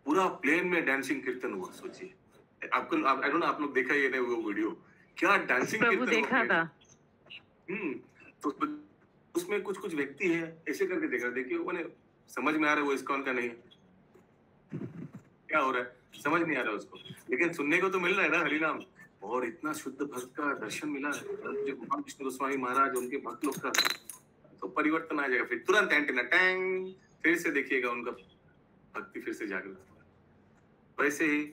पूरा प्लेन में डांसिंग कीर्तन हुआ। सोचिए आपको, आप लोग देखा ही नहीं वो वीडियो, क्या डांसिंग कीर्तन देखा था। तो उसमें कुछ कुछ व्यक्ति है ऐसे करके देख रहा, देखिए वो समझ में आ रहा है वो इस्कॉन का नहीं है, क्या हो रहा है समझ नहीं आ रहा उसको, लेकिन सुनने को तो मिल रहा है ना हरिनाम। और इतना शुद्ध भक्त का दर्शन मिला मुझे गोपाल कृष्ण गोस्वामी महाराज, उनके भक्त लोग का, तो परिवर्तन आ जाएगा। फिर तुरंत एंटेना टैंग, फिर से देखिएगा उनका भक्ति फिर से जागृत होगा। वैसे ही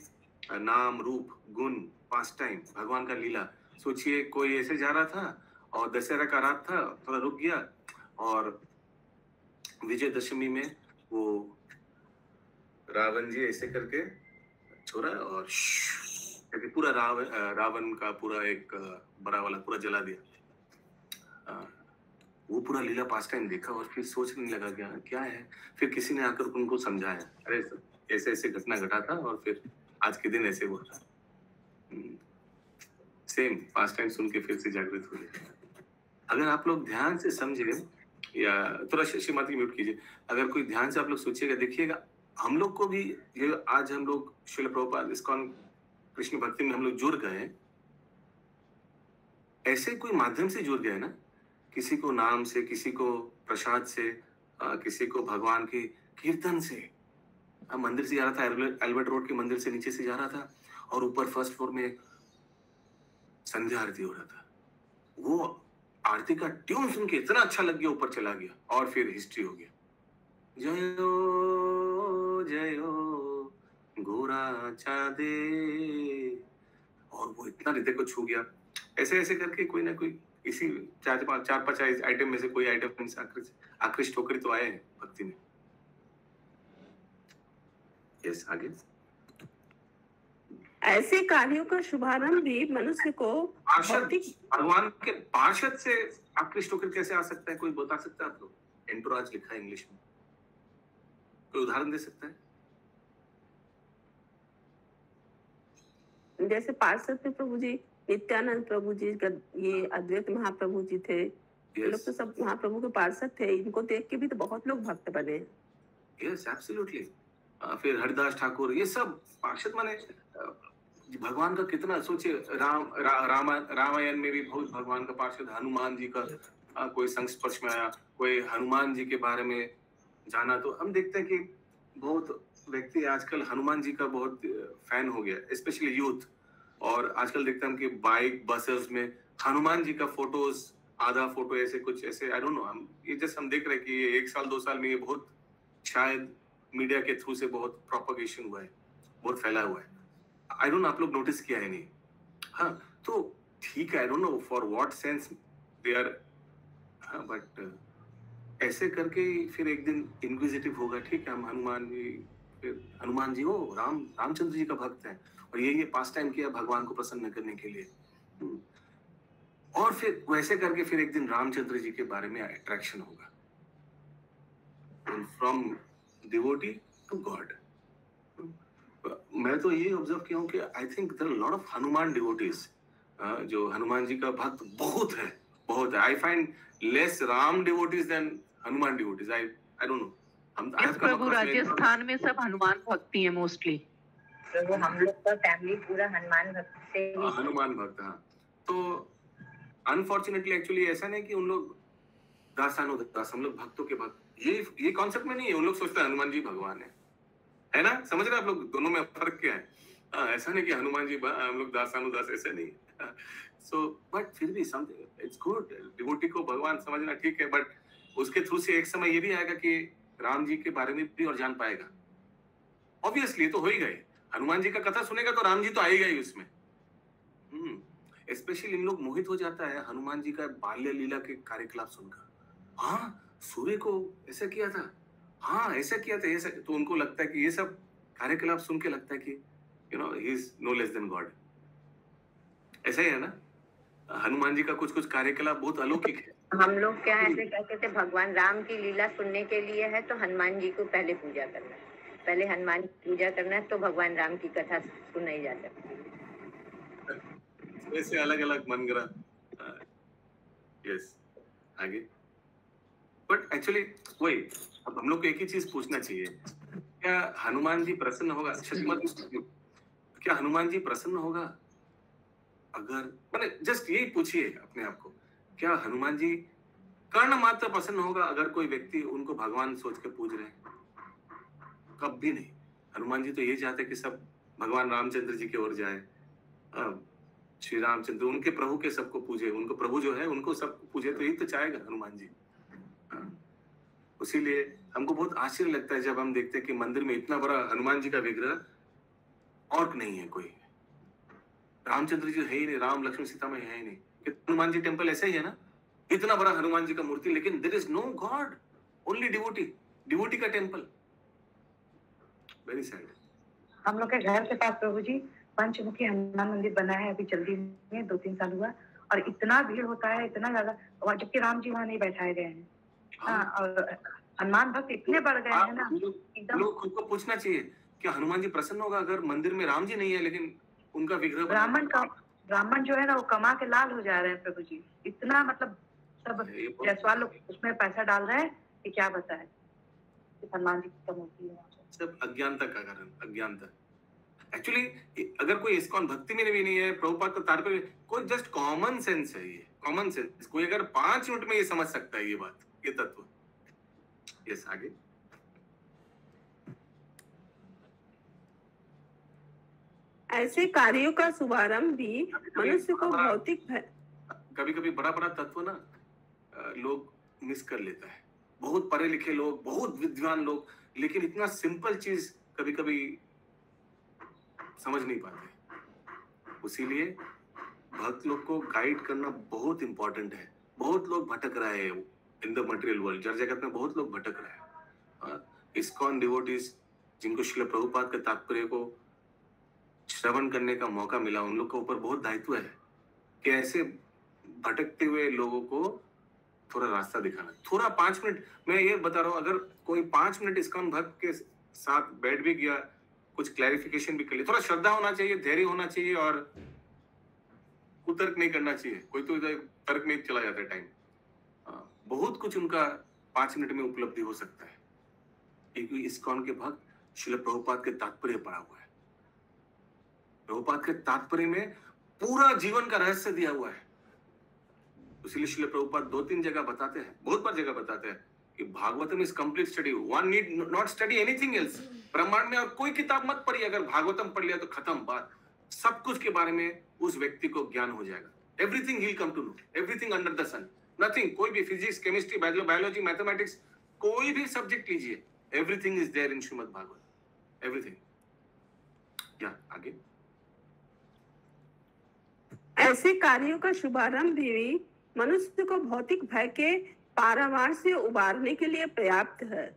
नाम, रूप, गुण, पास्ट टाइम, भगवान का लीला। सोचिए कोई ऐसे जा रहा था और दशहरा का रात था, थोड़ा रुक गया और विजयदशमी में वो रावण जी ऐसे करके छोड़ा और पूरा रावण का पूरा एक बड़ा वाला पूरा जला दिया। वो पूरा लीला पास्ट टाइम देखा और फिर सोचने लगा क्या है। फिर किसी ने आकर उनको समझाया, अरे ऐसे ऐसे घटना घटा था और फिर आज के दिन ऐसे हुआ था। सेम पास्ट टाइम सुन के फिर से जागृत हो गए। अगर आप लोग ध्यान से समझे, या थोड़ा श्रीमती म्यूट कीजिए, अगर कोई ध्यान से आप लोग सोचिएगा, देखिएगा हम लोग को भी ये आज हम लोग श्रील प्रभुपाद इस्कॉन कृष्ण भक्ति में हम लोग जुड़ गए, ऐसे कोई माध्यम से जुड़ गए ना, किसी को नाम से, किसी को प्रसाद से, किसी को भगवान के कीर्तन से, मंदिर से जा रहा था, एल्बर्ट रोड के मंदिर से नीचे से जा रहा था और ऊपर फर्स्ट फ्लोर में संध्या आरती हो रहा था। वो आरती का ट्यून सुन के इतना अच्छा लग गया, ऊपर चला गया और फिर हिस्ट्री हो गया। जयो जयो गोरा चाँदे, और वो इतना हृदय को छू गया। ऐसे ऐसे करके कोई ना कोई इसी चार पांच आइटम में से कोई आइटम से आकृष्ट होकर तो आए हैं भक्ति में। यस, आगे। ऐसे कार्यों का शुभारंभ भी मनुष्य को भगवान के पार्षद से आकृष्ट होकर कैसे आ सकता है, कोई बता सकता है आप लोग? एंटोराज लिखा है इंग्लिश में, कोई उदाहरण दे सकता है? जैसे पार्षद थे प्रभु जी, नित्यानंद प्रभु जी का, ये अद्वैत महाप्रभु जी थे, ये लोग तो सब महाप्रभु के पार्षद थे। इनको देख के भी तो बहुत लोग भक्त बने। Yes, absolutely. फिर हरिदास ठाकुर, ये सब पार्षद माने भगवान का कितना सोचे। रामायण में भी बहुत भगवान का पार्षद, हनुमान जी का कोई संस्पर्श में आया, कोई हनुमान जी के बारे में जाना। तो हम देखते हैं कि बहुत व्यक्ति आजकल हनुमान जी का बहुत फैन हो गया, स्पेशली यूथ। और आजकल देखते हैं हम कि बाइक बसेस में हनुमान जी का फोटोज, आधा फोटो ऐसे कुछ ऐसे, आई डोंट नो, हम ये जस्ट हम देख रहे हैं कि ये 1 साल 2 साल में ये बहुत शायद मीडिया के थ्रू से बहुत प्रोपगेशन हुआ है, बहुत फैला हुआ है। आई डोंट नो आप लोग नोटिस किया है नहीं? हाँ, तो ठीक है, I don't know for what sense they are, हाँ, बट ऐसे करके फिर एक दिन इंक्विजिटिव होगा। ठीक है, हम हनुमान जी हो, रामचंद्र जी का भक्त है और ये पास टाइम किया भगवान को प्रसन्न करने के लिए। और फिर वैसे करके फिर एक दिन रामचंद्र जी के बारे में अट्रैक्शन होगा, फ्रॉम डिवोटी टू गॉड। मैं तो ये ऑब्जर्व किया हूँ कि I think there are lot of Hanuman devotees, जो हनुमान जी का भक्त बहुत है। I find less Ram devotees than Hanuman devotees. I don't know, हम प्रभु राजस्थान में सब हनुमान भक्ति है मोस्टली। तो हम लोग का फैमिली पूरा हनुमान भक्त से हनुमान भक्त। हाँ, तो अनफॉर्चुनेटली एक्चुअली ऐसा नहीं कि उन लोग दास, हम लोग भक्तों के भक्त, ये कॉन्सेप्ट में नहीं है। उन लोग सोचते हैं हनुमान जी भगवान है ना? समझ रहे हैं आप लोग दोनों में फर्क क्या है? ऐसा नहीं कि हनुमान जी हम लोग दास, ऐसा नहीं। सो बट फिर भी समथिंग, इट्स गुड, डिवोटी को भगवान समझना ठीक है, बट उसके थ्रू से एक समय ये भी आएगा कि राम जी के बारे में भी और जान पाएगा। ऑब्वियसली तो हो ही गए, हनुमान जी का कथा सुनेगा तो राम जी तो आएगा ही उसमें। स्पेशली इन लोग मोहित हो जाता है हनुमान जी का बाल्य लीला के कार्यकलाप सुनकर। हाँ, सूर्य को ऐसा किया था, हाँ ऐसा किया था, ऐसा, तो उनको लगता है कि ये सब कार्यकलाप सुन के लगता है कि you know he is no less than God. ऐसा ही है ना? हनुमान जी का कुछ कुछ कार्यकलाप बहुत अलौकिक है। हम लोग क्या ऐसे कहते थे, भगवान राम की लीला सुनने के लिए है तो हनुमान जी को पहले पूजा करना है, पहले हनुमान की पूजा करना है तो भगवान राम की कथा सुनाई जा सकती है। वैसे अलग अलग मन करा। यस, आगे। बट एक्चुअली वही, अब हम लोग को एक ही चीज पूछना चाहिए, क्या हनुमान जी प्रसन्न होगा? क्या हनुमान जी प्रसन्न होगा अगर, मैंने जस्ट यही पूछिए अपने आप को, क्या हनुमान जी कर्ण मात्र प्रसन्न होगा अगर कोई व्यक्ति उनको भगवान सोच के पूज रहे हैं? कभी नहीं। हनुमान जी तो ये चाहते कि सब भगवान रामचंद्र जी की ओर जाए, श्री रामचंद्र उनके प्रभु के सबको पूजे, उनको प्रभु जो है उनको सब पूजे, तो यही तो चाहेगा हनुमान जी। इसीलिए हमको बहुत आश्चर्य लगता है जब हम देखते हैं कि मंदिर में इतना बड़ा हनुमान जी का विग्रह और नहीं है कोई। रामचंद्र जी है ही नहीं, राम लक्ष्मण सीता में है ही नहीं। हनुमान जी टेम्पल ऐसा ही है ना, इतना बड़ा हनुमान जी का मूर्ति, लेकिन there is no God, only devotee का टेम्पल। Very sad. हम लोग के घर के पास प्रभु जी पंचमुखी हनुमान मंदिर बना है, अभी जल्दी में 2-3 साल हुआ, और इतना भीड़ होता है, इतना ज्यादा, और जबकि राम जी वहाँ नहीं बैठाए गए हैं। हाँ, और हनुमान भक्त इतने बढ़ गए हैं ना, एकदम। लोग खुद को पूछना चाहिए, क्या हनुमान जी प्रसन्न होगा अगर मंदिर में राम जी नहीं है लेकिन उनका विग्रह? ब्राह्मण जो है ना वो कमा के लाल हो जा रहे हैं प्रभु जी, इतना मतलब सब जयसवाल लोग उसमें पैसा डाल रहे हैं कि क्या बताएं। हनुमान जी की मूर्ति है, सब अज्ञानता का कारण, अज्ञानता। एक्चुअली अगर कोई इस्कॉन भक्ति में भी नहीं है, प्रभुपाद का तात्पर्य कोई जस्ट कॉमन सेंस है, ये कॉमन सेंस। कोई अगर 5 मिनट में ये समझ सकता है ये बात, ये तत्व, यस, आगे। ऐसे कार्यों का शुभारंभ भी मनुष्य को भौतिक कभी कभी बड़ा बड़ा तत्व ना लोग मिस कर लेता है। बहुत पढ़े लिखे लोग, बहुत विद्वान लोग, लेकिन इतना सिंपल चीज कभी कभी समझ नहीं पाते। उसीलिए भक्त लोग को गाइड करना बहुत इंपॉर्टेंट है। बहुत लोग भटक रहे हैं इन द मटेरियल वर्ल्ड, जड़ जगत में बहुत लोग भटक रहे हैं। इस्कॉन डिवोटीज जिनको श्रील प्रभुपाद के तात्पर्य को श्रवण करने का मौका मिला, उन लोग के ऊपर बहुत दायित्व है कि ऐसे भटकते हुए लोगों को थोड़ा रास्ता दिखाना। थोड़ा 5 मिनट, मैं ये बता रहा हूँ, अगर कोई 5 मिनट इस्कॉन भक्त के साथ बैठ भी गया, कुछ क्लैरिफिकेशन भी कर लिया, थोड़ा श्रद्धा होना चाहिए, धैर्य होना चाहिए और कुतर्क नहीं करना चाहिए। कोई तो तर्क में चला जाता है टाइम। बहुत कुछ उनका 5 मिनट में उपलब्धि हो सकता है, क्योंकि इस्कॉन के भक्त श्रील प्रभुपाद के तात्पर्य पढ़ा हुआ है। प्रभुपाद के तात्पर्य में पूरा जीवन का रहस्य दिया हुआ है। इसीलिए श्रील प्रभुपाद 2-3 जगह बताते हैं, बहुत बार जगह बताते हैं कि Bhagavatam is complete study, one need not study anything else. ब्रह्मांड में और कोई किताब मत पढ़िए, अगर भागवतम पढ़ लिया तो खत्म बात। सब कुछ के बारे में उस व्यक्ति को ज्ञान हो जाएगा। Everything he will come to know, everything under the sun, nothing. कोई भी फिजिक्स, केमिस्ट्री, बायोलॉजी, मैथमेटिक्स, कोई भी सब्जेक्ट लीजिए, everything is there in Shrimad Bhagavat, everything. या आगे। ऐसे कार्यों का शुभारंभ भी मनुष्य को भौतिक भय के पारावार से उबारने के लिए पर्याप्त है।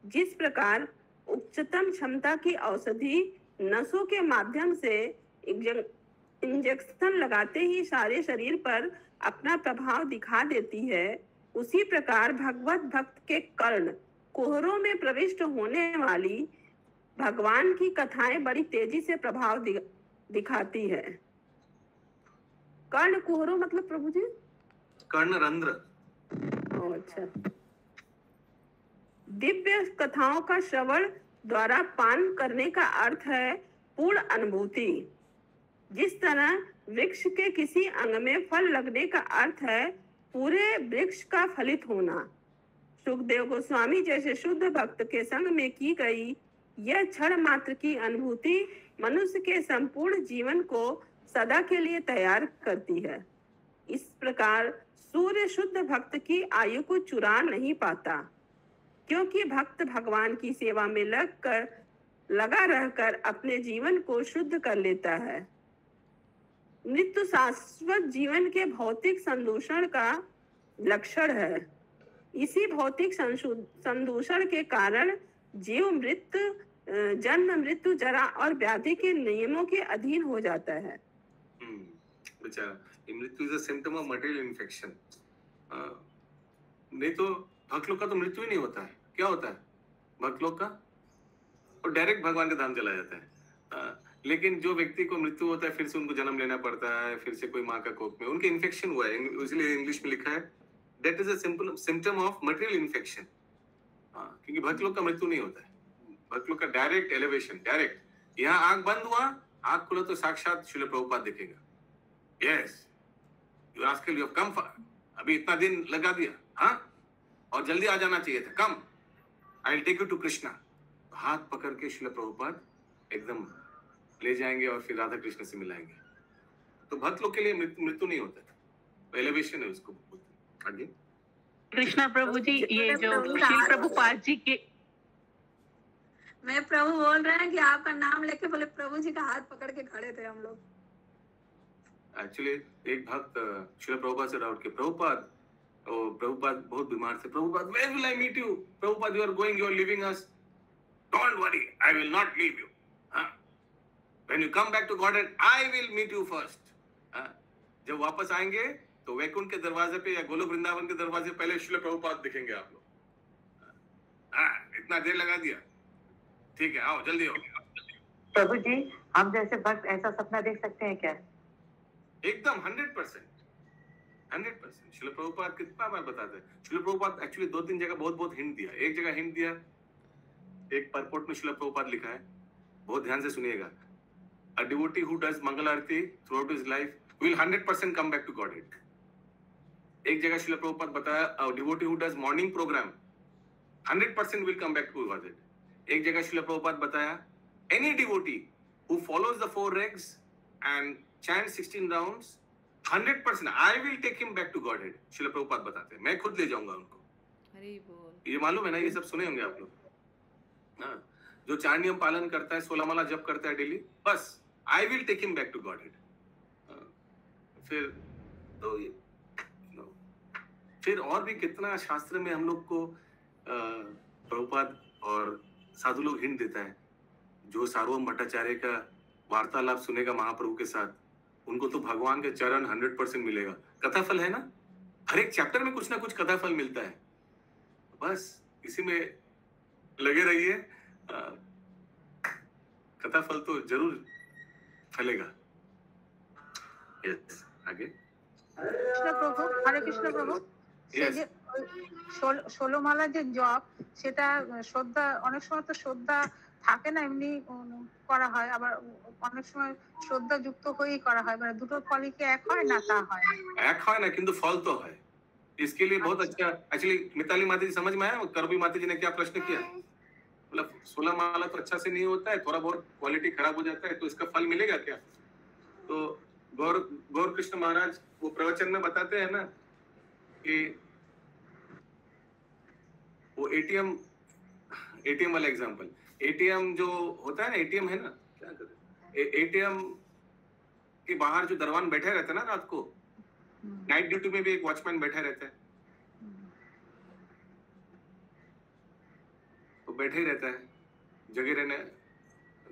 जिस प्रकार उच्चतम क्षमता की औषधि नसों के माध्यम से इंजेक्शन लगाते ही सारे शरीर पर अपना प्रभाव दिखा देती है, उसी प्रकार भगवत भक्त के कर्ण कुहरों में प्रविष्ट होने वाली भगवान की कथाएं बड़ी तेजी से प्रभाव दिखाती है। कर्ण कुहरों मतलब प्रभु जी? कर्ण रंध्र। अच्छा। दिव्य कथाओं का श्रवण द्वारा पान करने का अर्थ है पूर्ण अनुभूति। जिस तरह वृक्ष के किसी अंग में फल लगने का अर्थ है पूरे वृक्ष का फलित होना। सुखदेव गोस्वामी जैसे शुद्ध भक्त के संग में की गई यह क्षण मात्र की अनुभूति मनुष्य के संपूर्ण जीवन को सदा के लिए तैयार करती है। इस प्रकार सूर्य शुद्ध भक्त की आयु को चुरा नहीं पाता, क्योंकि भक्त भगवान की सेवा में लगा रहकर अपने जीवन को शुद्ध कर लेता है। मृत्यु शाश्वत जीवन के भौतिक संदूषण का लक्षण है। इसी भौतिक संदूषण के कारण जीव जन्म, मृत्यु, जरा और व्याधि के नियमों के अधीन हो जाता है। मृत्यु is a symptom of material infection. नहीं तो भक्त लोग का तो मृत्यु ही नहीं होता है। क्या होता है भक्त लोग का? और डायरेक्ट भगवान के धाम चला जाता है। लेकिन जो व्यक्ति को मृत्यु होता है, फिर से उनको जन्म लेना पड़ता है, फिर से कोई माँ का कोख में उनके इन्फेक्शन हुआ है, इसलिए इंग्लिश में लिखा है that is a simple symptom of material infection. क्योंकि भक्त लोग का मृत्यु नहीं होता है। भक्त लोग का डायरेक्ट एलिवेशन, डायरेक्ट। यहाँ आंख बंद हुआ, आंख खुला तो साक्षात श्रील प्रभुपाद दिखेगा। Yes, you ask, you have come for, अभी इतना दिन लगा दिया, हाँ, और जल्दी आ जाना चाहिए था, come, I will take you to Krishna. हाथ पकड़ के श्रील प्रभुपाद एकदम ले जाएंगे और फिर राधा कृष्ण से मिलाएंगे। तो भक्त लोग के लिए मृत्यु नहीं होता है, एलिवेशन है उसको। आगे। कृष्णा प्रभु जी, ये जो श्री प्रभुपाद जी के, मैं प्रभु बोल रहे हैं कि आपका नाम लेके बोले प्रभु जी का हाथ पकड़ के खड़े थे हम लोग। एक्चुअली एक भक्त श्रील प्रभुपाद से डाउट के, प्रभुपाद बहुत बीमार थे, Prabhupada where will I meet you? Prabhupada you are going, you are leaving us. Don't worry, I will not leave you. When you come back to Godhead, I will meet you first. जब वापस आएंगे तो वैकुंठ के दरवाजे पे या गोलोक वृंदावन के दरवाजे पहले श्रील प्रभुपाद दिखेंगे आप लोग। इतना देर लगा दिया, ठीक है, आओ जल्दी आओ। प्रभु जी, हम जैसे भक्त ऐसा सपना देख सकते हैं क्या? एकदम 100%। श्रील प्रभुपाद कितना बार बताते हैं। श्रील प्रभुपाद एक्चुअली 2-3 जगह बहुत हिंट दिया। एक जगह हिंट दिया, एक परपोर्ट में श्रील प्रभुपाद लिखा है, बहुत ध्यान से सुनिएगा। A devotee who does Mangal Arati throughout his life will 100% come back to Godhead. एक जगह श्रील प्रभुपाद बताया, a devotee who does morning program 100% will come back to Godhead. एक जगह श्रील प्रभुपाद बताया, any devotee who follows the 4 regs and chants 16 rounds, 100% I will take him back to Godhead. Srila Prabhupada बताते हैं, मैं खुद ले जाऊंगा उनको. हरि बोल. ये मालूम है ना, ये सब सुने होंगे आप लोग. हाँ, जो 4 नियम पालन करता है, 16 माला जप करता है डेली, बस I will take him back to Godhead. फिर तो फिर और भी कितना शास्त्र में हम लोग को प्रभुपाद और साधु लोग हिंट देता है. जो सार्वभौम भट्टाचार्य का वार्तालाप सुनेगा महाप्रभु के साथ, उनको तो भगवान के चरण 100% मिलेगा. कथा फल है ना, हर एक चैप्टर में कुछ ना कुछ कथा फल मिलता है. बस इसी में लगे रहिए, कथा फल तो जरूर फलेगा. यस, आगे. কৃষ্ণ প্রভু, হরে কৃষ্ণ প্রভু, সেই যে 16 মালা যে জপ, সেটা শ্রদ্ধা, অনেক সময় তো শ্রদ্ধা থাকে না, এমনি করা হয়, আবার অনেক সময় শ্রদ্ধা যুক্ত হয়েই করা হয়, মানে দুটোর ফলই কি এক হয় না? তা হয় এক হয় না, কিন্তু फल तो है. इसके लिए बहुत अच्छा, एक्चुअली मिताली माता जी समझ में आया, करबी माता जी ने क्या प्रश्न किया. मतलब 16 माला तो अच्छा से नहीं होता है, थोड़ा बहुत क्वालिटी खराब हो जाता है, तो इसका फल मिलेगा क्या? तो गौर कृष्ण महाराज वो प्रवचन में बताते हैं ना कि वो एटीएम वाला एग्जांपल, एटीएम जो होता है ना, एटीएम है ना, क्या करें, एटीएम के बाहर जो दरवान बैठे रहते हैं ना रात को, नाइट ड्यूटी में भी एक वॉचमैन बैठा रहता है, तो बैठे ही रहता है, जगह रहने,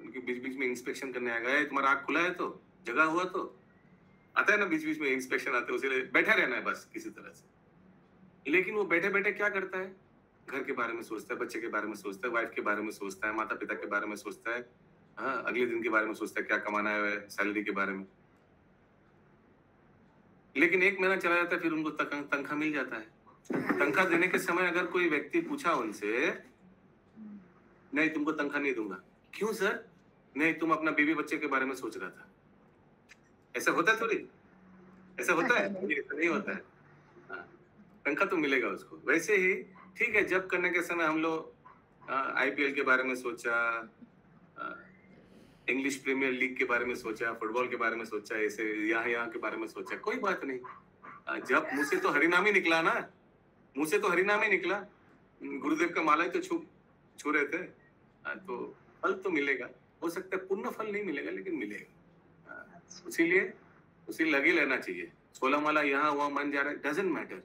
उनके बीच बीच में इंस्पेक्शन करने आएगा. तुम्हारा आँख खुला है तो, जगह हुआ तो, आता है ना बीच बीच में इंस्पेक्शन आते हैं, उसे बैठा रहना है बस किसी तरह से. लेकिन वो बैठे बैठे क्या करता है, घर के बारे में सोचता है, बच्चे के बारे में सोचता है, वाइफ के बारे में सोचता है, माता पिता के बारे में सोचता है, हाँ, अगले दिन के बारे में सोचता है, क्या कमाना है, सैलरी के बारे में. लेकिन 1 महीना चला जाता है, फिर उनको तनख्वाह मिल जाता है. तनख्वाह देने के समय अगर कोई व्यक्ति पूछा उनसे, नहीं तुमको तनख्वाह नहीं दूंगा. क्यों सर? नहीं, तुम अपना बीवी बच्चे के बारे में सोच रहा था. ऐसा होता है थोड़ी, ऐसा होता है, नहीं होता है. तनख्वाह तो मिलेगा उसको. वैसे ही ठीक है, जब करने के समय हम लोग आईपीएल के बारे में सोचा, इंग्लिश प्रीमियर लीग के बारे में सोचा, फुटबॉल के बारे में सोचा, ऐसे यहाँ के बारे में सोचा, कोई बात नहीं. जब मुंह से तो हरिनाम ही निकला ना, मुंह से तो हरिनाम ही निकला, गुरुदेव का माला ही तो छू रहे थे, तो फल तो मिलेगा. हो सकता है पुण्य फल नहीं मिलेगा, लेकिन मिलेगा. उसी लगे लेना चाहिए. 16 माला यहाँ हुआ, मन जा रहा है, डजंट मैटर.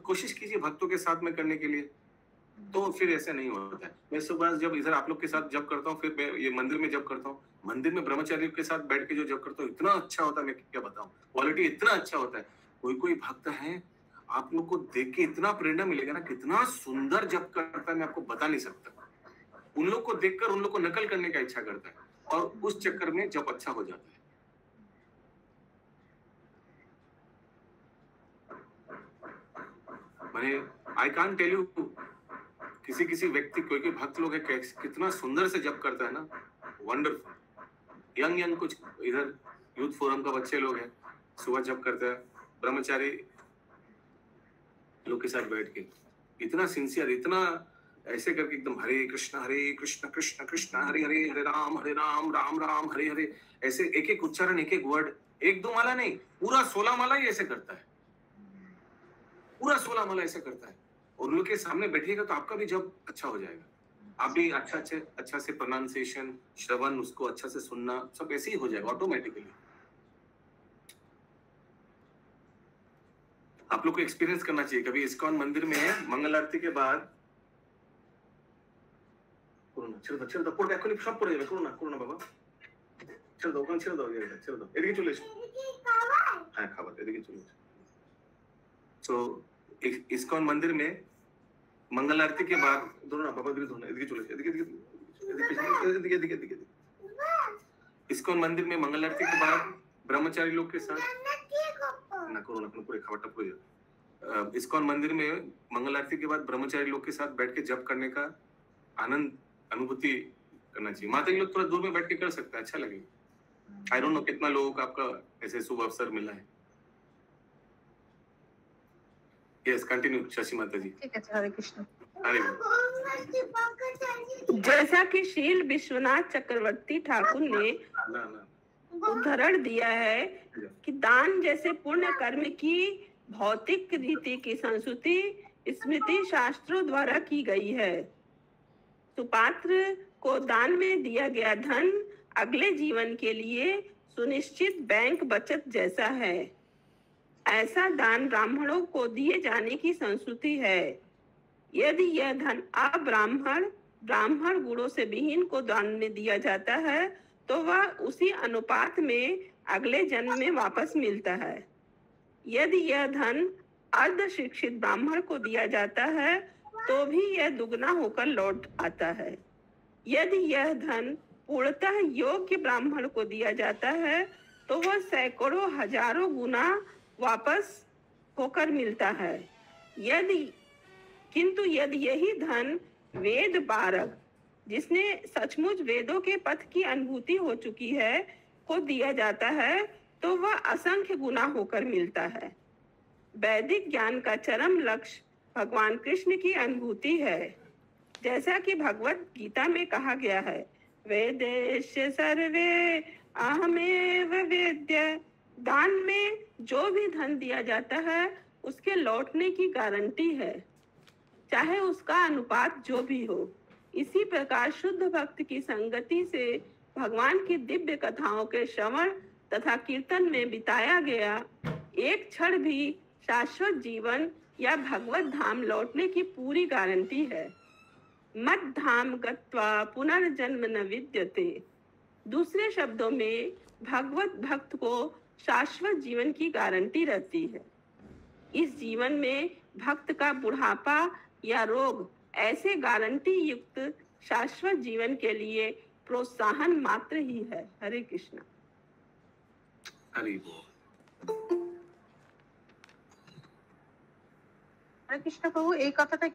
कोशिश कीजिए भक्तों के साथ में करने के लिए, तो फिर ऐसे नहीं होता है. मैं सुबह जब इधर आप लोग के साथ जब करता हूँ, फिर मैं ये मंदिर में जब करता हूँ, मंदिर में ब्रह्मचारी के साथ बैठ के जो जब करता हूँ, इतना अच्छा होता है, मैं क्या बताऊँ, क्वालिटी इतना अच्छा होता है. कोई भक्त है, आप लोग को देख के इतना प्रेरणा मिलेगा ना, कितना सुंदर जब करता है, मैं आपको बता नहीं सकता. उन लोग को देखकर उन लोग को नकल करने का इच्छा करता है, और उस चक्कर में जब अच्छा हो जाता है. मैंने आई कांट टेल यू, किसी व्यक्ति, कोई भक्त लोग है, कितना सुंदर से जब करता है ना, वंडरफुल. यंग कुछ इधर यूथ फोरम का बच्चे लोग हैं, सुबह जब करता है, ब्रह्मचारी लोग के साथ बैठ के इतना सिंसियर, इतना ऐसे करके एकदम हरे कृष्ण कृष्ण कृष्ण हरे हरे, हरे राम राम राम हरे हरे, ऐसे एक एक उच्चारण, एक एक वर्ड, 1-2 माला नहीं, पूरा 16 माला ही ऐसे करता है, पूरा 16 माला ऐसे करता है. और उन लोग के सामने बैठिएगा तो आपका भी जब अच्छा हो जाएगा. आप भी अच्छा से प्रोनाउंसिएशन, श्रवण, उसको अच्छा से सुनना, सब ऐसे ही हो जाएगा ऑटोमेटिकली. आप लोग को एक्सपीरियंस करना चाहिए. कभी इस्कॉन मंदिर में मंगल आरती के बाद ছেড়ে দাও পড়বে, এখনই সব পড়ে যাবে, করো না বাবা, ছেড়ে দাও, ওখানে ছেড়ে দাও, এদিকে চলে এসো, হ্যাঁ খাবার, এদিকে চলে এসো. तो इस्कॉन मंदिर में मंगल आरती के बाद दोनों बाबा इधर चले, इस्कॉन मंदिर में मंगल आरती के बाद ब्रह्मचारी लोग के साथ ना कोरोना पूरे खबरटा पूरे. इस्कॉन मंदिर में मंगल आरती के बाद ब्रह्मचारी लोग के साथ बैठ के जप करने का आनंद, अनुभूति करना चाहिए. माता जी लोग थोड़ा दूर में बैठ के कर सकते हैं, अच्छा लगेगा. आई डोंट नो कितना लोगों को आपका ऐसे शुभ अवसर मिला है. यस, कंटिन्यू शशि माता जी. ठीक है, हरे कृष्ण. हरि बोल। जैसा कि शील विश्वनाथ चक्रवर्ती ठाकुर ने उदाहरण दिया है कि दान जैसे पुण्य कर्म की भौतिक रीति की संस्तुति स्मृति शास्त्रों द्वारा की गई है। सुपात्र को दान में दिया गया धन अगले जीवन के लिए सुनिश्चित बैंक बचत जैसा है। ऐसा दान ब्राह्मणों को दिए जाने की संस्कृति है। यदि यह धन ब्राह्मण गुणों से विहीन को दान में दिया जाता है तो वह उसी अनुपात में अगले जन्म में वापस मिलता है। यदि यह धन अर्ध शिक्षित ब्राह्मण को दिया जाता है तो भी यह दुगना होकर लौट आता है। यदि यह धन पूर्णतः योग्य ब्राह्मण को दिया जाता है तो वह सैकड़ों हजारों गुना वापस होकर मिलता है। किंतु यदि यही धन वेद बारक, जिसने सचमुच वेदों के पथ की अनुभूति हो चुकी है, को दिया जाता है तो वह असंख्य गुना होकर मिलता है। वैदिक ज्ञान का चरम लक्ष्य भगवान कृष्ण की अनुभूति है। जैसा कि भगवत गीता में कहा गया है, वेदेश्य सर्वे अहमेव वेद्य। दान में जो भी धन दिया जाता है उसके लौटने की गारंटी है, चाहे उसका अनुपात जो भी हो। इसी प्रकार शुद्ध भक्त की संगति से भगवान की दिव्य कथाओं के श्रवण तथा कीर्तन में बिताया गया एक क्षण भी शाश्वत जीवन या भगवत धाम लौटने की पूरी गारंटी है। मत धाम गत्वा पुनर्जन्म न विद्यते। दूसरे शब्दों में भगवत भक्त को शाश्वत जीवन की गारंटी रहती है। इस जीवन में भक्त का बुढ़ापा या रोग ऐसे गारंटी युक्त शाश्वत जीवन के लिए प्रोत्साहन मात्र ही है। हरे कृष्णा। हरि बोल। হরে কৃষ্ণ প্রভু, এই কথাটা